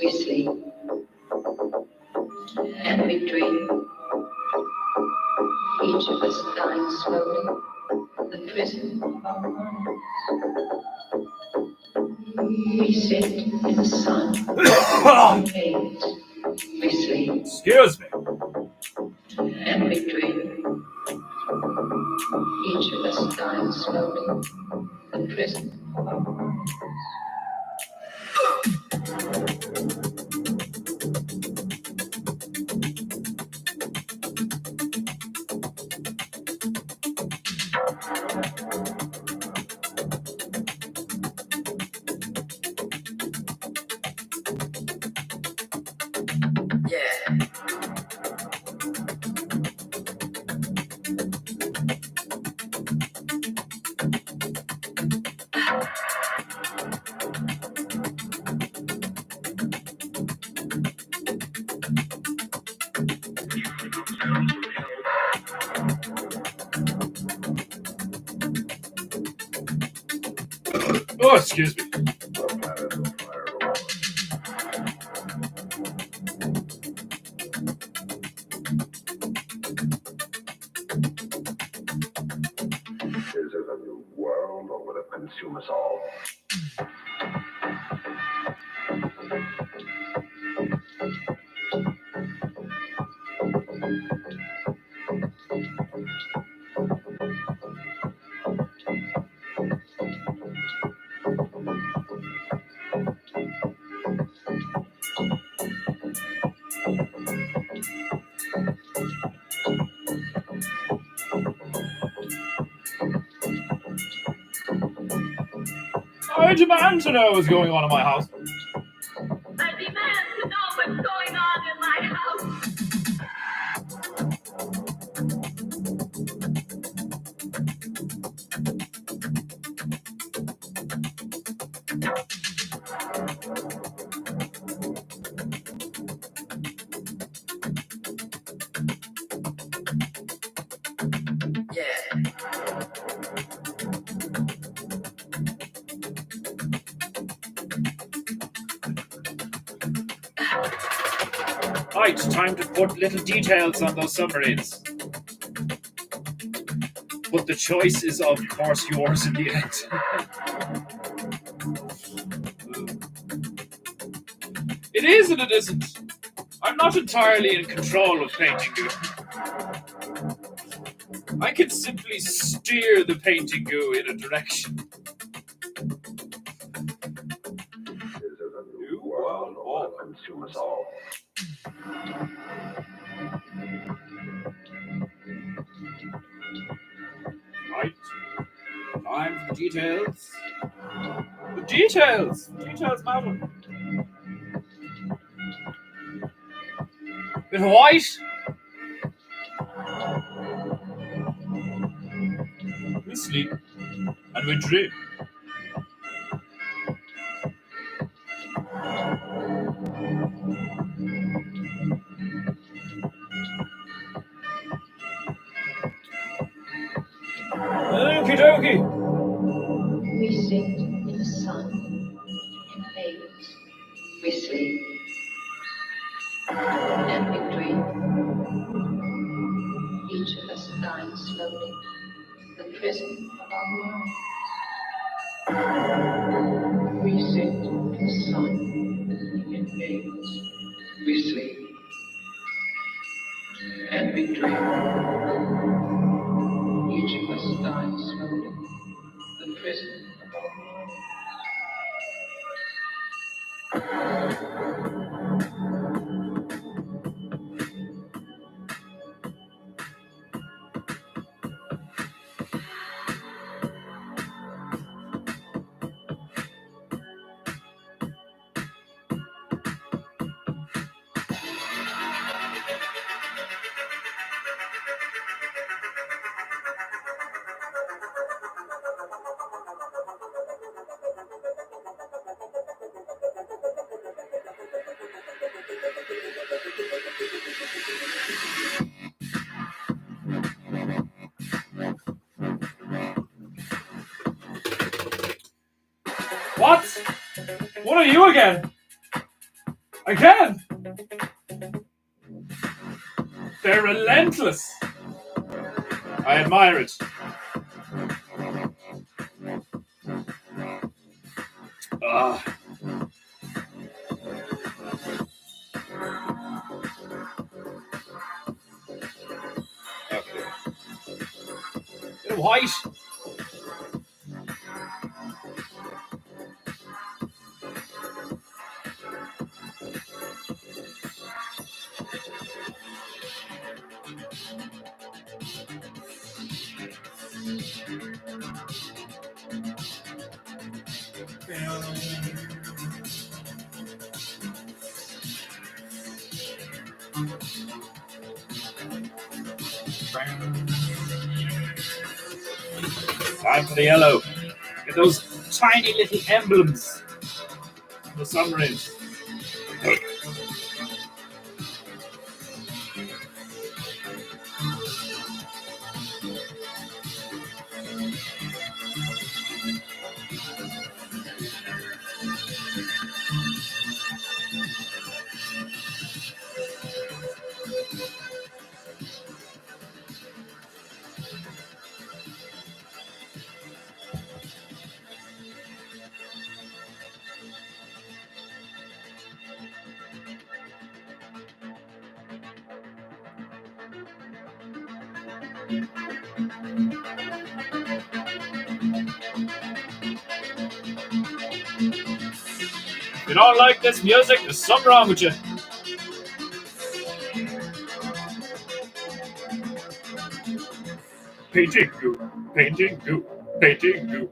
we sleep, and we dream. Each of us dying slowly, the prison of our minds. We sit in the sun, in maze, we sleep, Excuse me. and we dream. Each of us dying slowly, the prison of our minds. Oh, excuse me. Is it a new world or will it consume us all? I demand to know what's going on in my house. I demand to know what's going on in my house. Right, time to put little details on those submarines. But the choice is, of course, yours in the end. It is and it isn't. I'm not entirely in control of PEINTEINGU. I can simply steer the PEINTEINGU in a direction. Is it a new world or will it consume us all? Right. Time for the details. The details! Details matter. Bit of white. sleep, and we dream. Okie dokie. We sit in the sun, in haze. We sleep, and we dream. Each of us dying slowly, the prison of our mind. We sit in the sun, in haze. We sleep, and we dream. Each of us dying slowly, the prison of our mind. What? What are you again? Again? They're relentless. I admire it. Ah. Okay. Bit of white. Time for the yellow. Get those tiny little emblems on the submarines. If you don't like this music, there's something wrong with you. PEINTEINGU, PEINTEINGU, PEINTEINGU.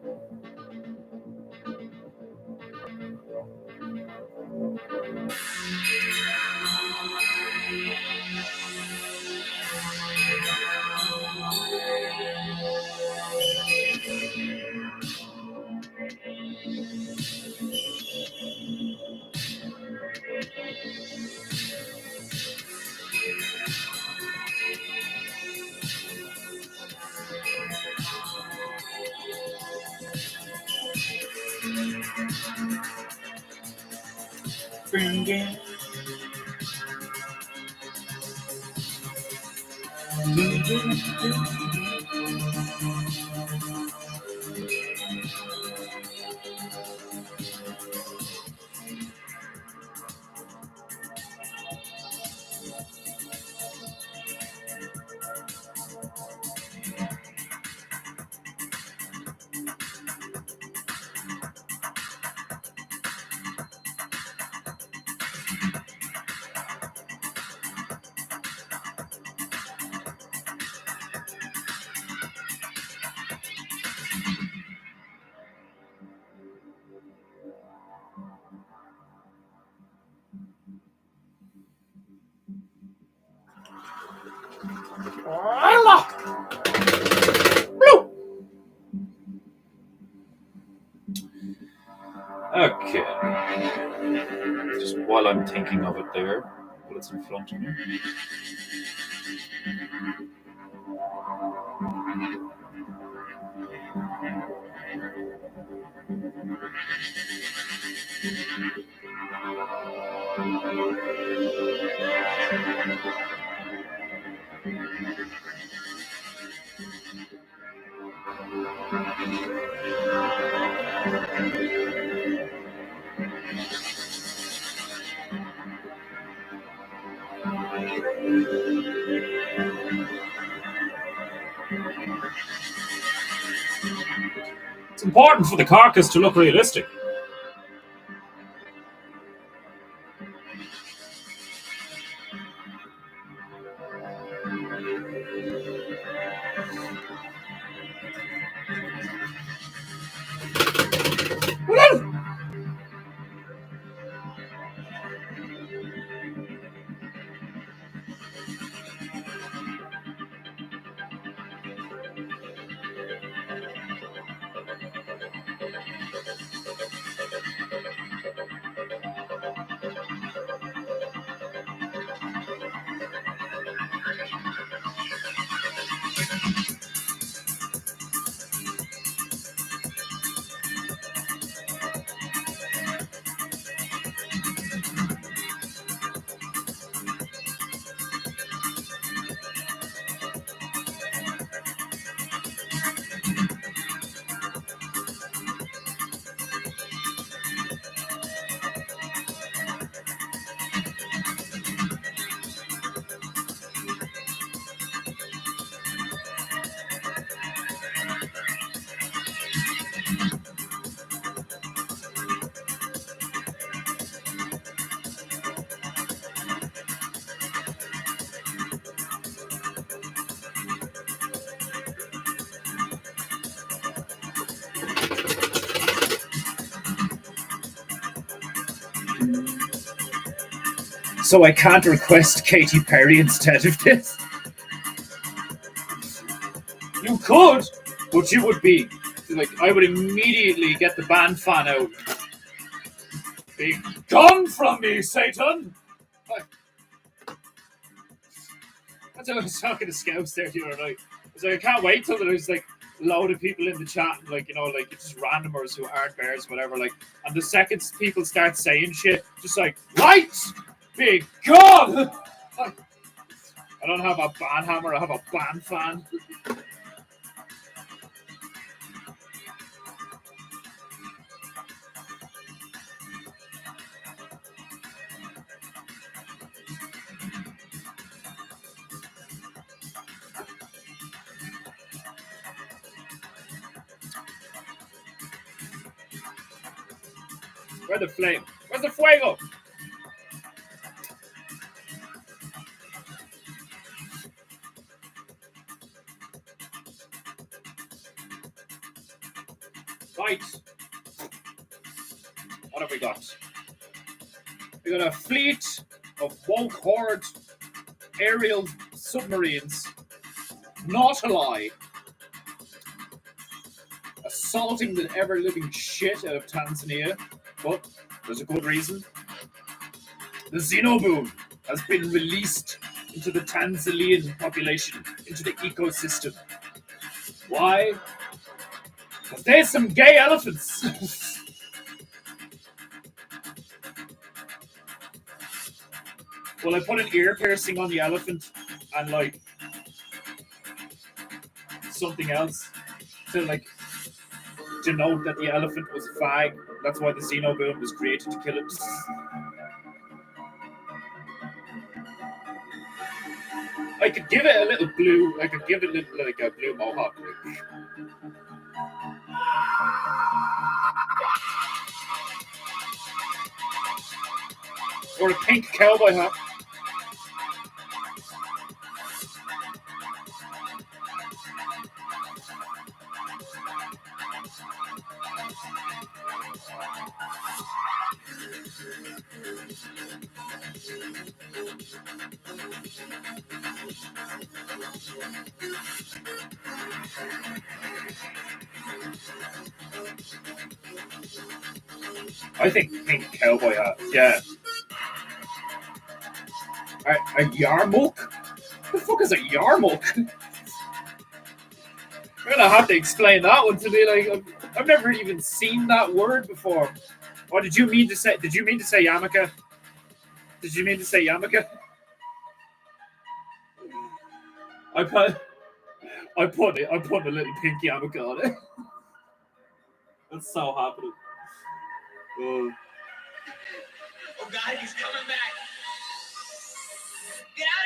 just while I'm thinking of it there, while it's in front of me. It's important for the carcass to look realistic. So I can't request Katy Perry instead of this? You could, but you would be like, I would immediately get the band fan out. Be gone from me, Satan! That's what I was talking to Scouts there the other night. I was like, I can't wait till there's like a load of people in the chat, like, you know, like it's just randomers who aren't bears, whatever. Like, and the second people start saying shit, just like, right, be gone! I don't have a band hammer, I have a band fan. Where's the flame? Where's the fuego? Right. What have we got? We got a fleet of woke horde aerial submarines, not a lie, assaulting the ever-living shit out of Tanzania, but there's a good reason. The xenoboom has been released into the Tanzanian population, into the ecosystem. Why? Because there's some gay elephants. Well, I put an ear piercing on the elephant and like something else to like denote that the elephant was a fag. That's why the xenoboom was created, to kill it. I could give it a little blue. I could give it like a blue mohawk. Or a pink cowboy hat. I think pink cowboy hat. Yeah. A yarmulke? What the fuck is a yarmulke? I'm gonna have to explain that one to me. Like, I've never even seen that word before. Or did you mean to say? Did you mean to say yarmulke? Did you mean to say yarmulke? I put a little pink yarmulke on it. That's so happening. Oh God, he's coming back. Get out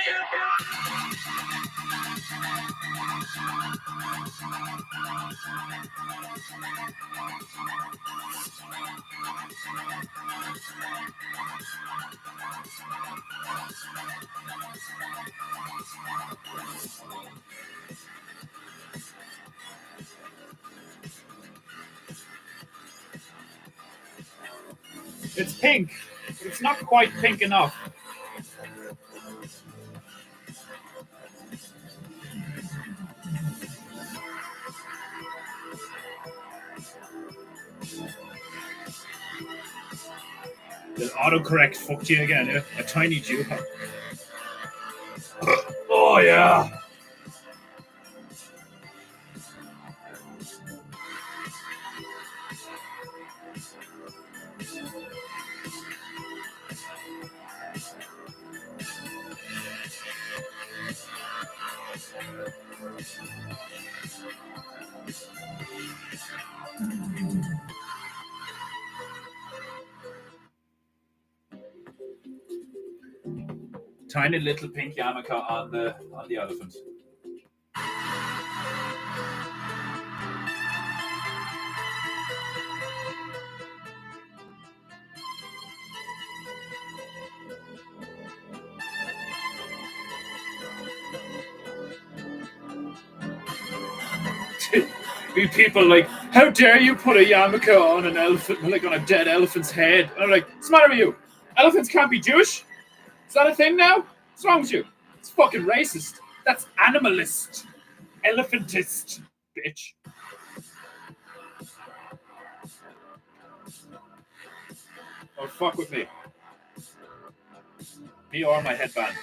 It's pink, but it's not quite pink enough. The autocorrect fucked you again, yeah? A tiny Jew. Oh yeah. Tiny little pink yarmulke on the elephant. Be people like, how dare you put a yarmulke on an elephant, like on a dead elephant's head? And I'm like, what's the matter with you? Elephants can't be Jewish? Is that a thing now? What's wrong with you? It's fucking racist. That's animalist. Elephantist, bitch. Oh, fuck with me. Me or my headband.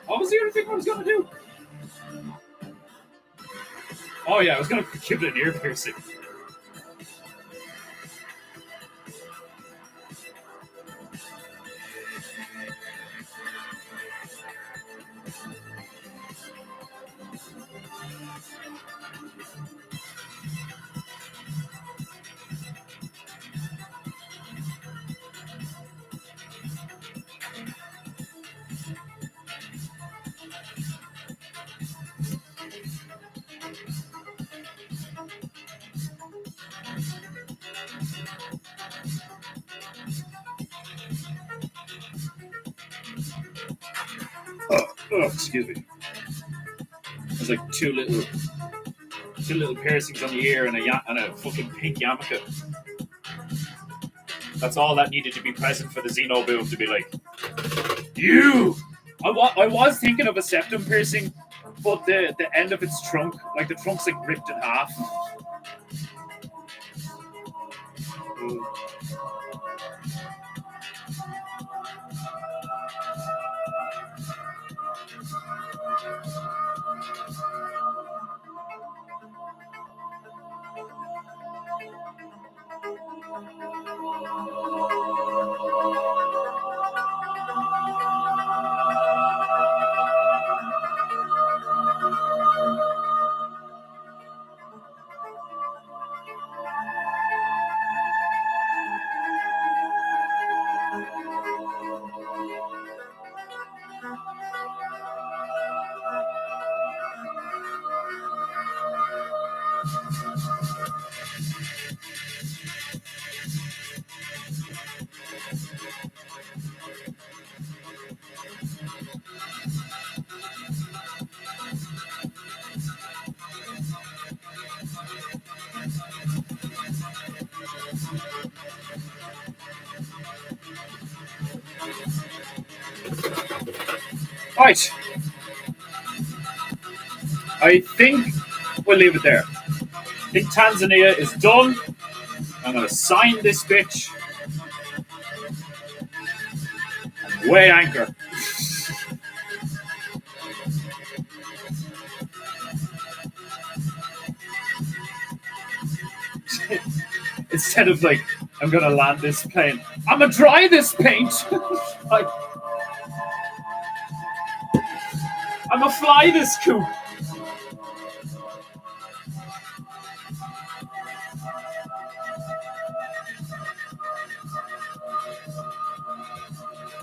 What was the other thing I was going to do? Oh yeah, I was going to give it an ear piercing. Oh, excuse me. There's like two little piercings on the ear and a fucking pink yarmulke. That's all that needed to be present for the Xeno boom to be like, you. I was thinking of a septum piercing, but the end of its trunk, like the trunk's like ripped in half. Right. I think we'll leave it there. I think Tanzania is done. I'm going to sign this bitch. Weigh anchor. Instead of like, I'm going to land this plane, I'm going to dry this paint. Like, I'm going to fly this coop.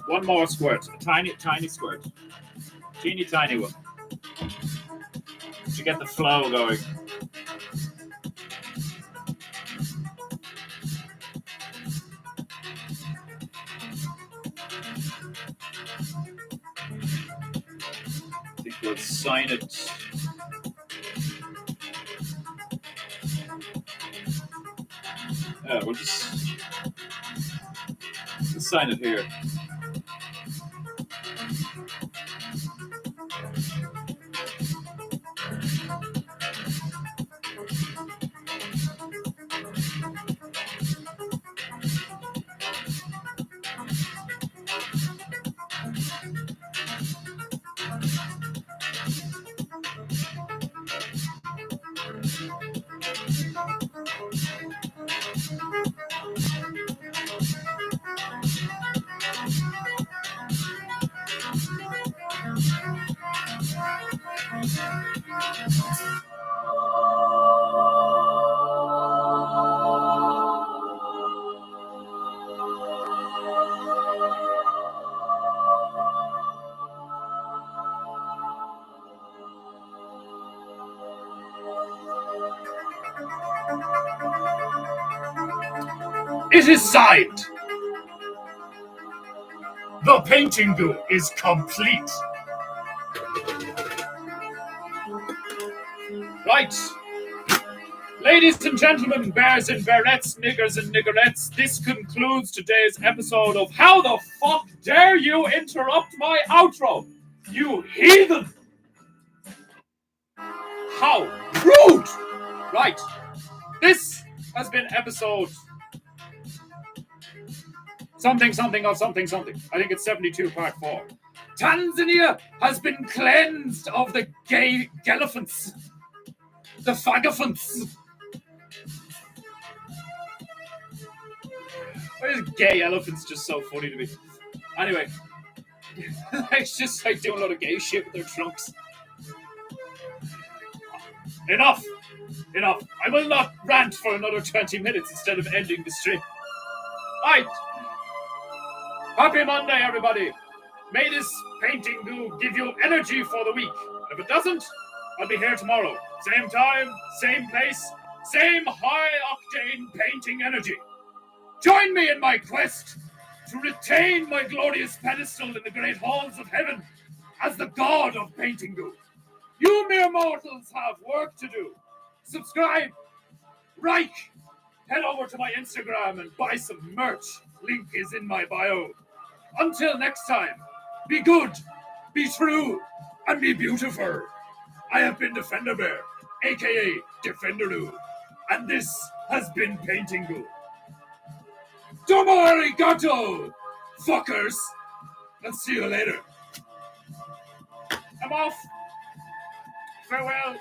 One more squirt. A tiny, tiny squirt. Teeny tiny one. To get the flow going. I think we'll sign it. Yeah, we'll just sign it here. It is signed. The painting is complete. Right. Ladies and gentlemen, bears and bearettes, niggers and niggerettes, this concludes today's episode of How the Fuck Dare You Interrupt My Outro, you heathen! How rude! Right. This has been episode something of something. I think it's 72 part 4. Tanzania has been cleansed of the gay elephants. The fagaphants. Why is gay elephants just so funny to me? Anyway. It's just like doing a lot of gay shit with their trunks. Enough. I will not rant for another 20 minutes instead of ending the stream. Right. Happy Monday, everybody. May this painting give you energy for the week. If it doesn't, I'll be here tomorrow. Same time, same place, same high-octane painting energy. Join me in my quest to retain my glorious pedestal in the great halls of heaven as the god of painting. You mere mortals have work to do. Subscribe, like, head over to my Instagram and buy some merch. Link is in my bio. Until next time, be good, be true, and be beautiful. I have been Defender Bear, aka Defenderoo, and this has been Paintingu. Domo arigato, fuckers, and see you later. I'm off. Farewell.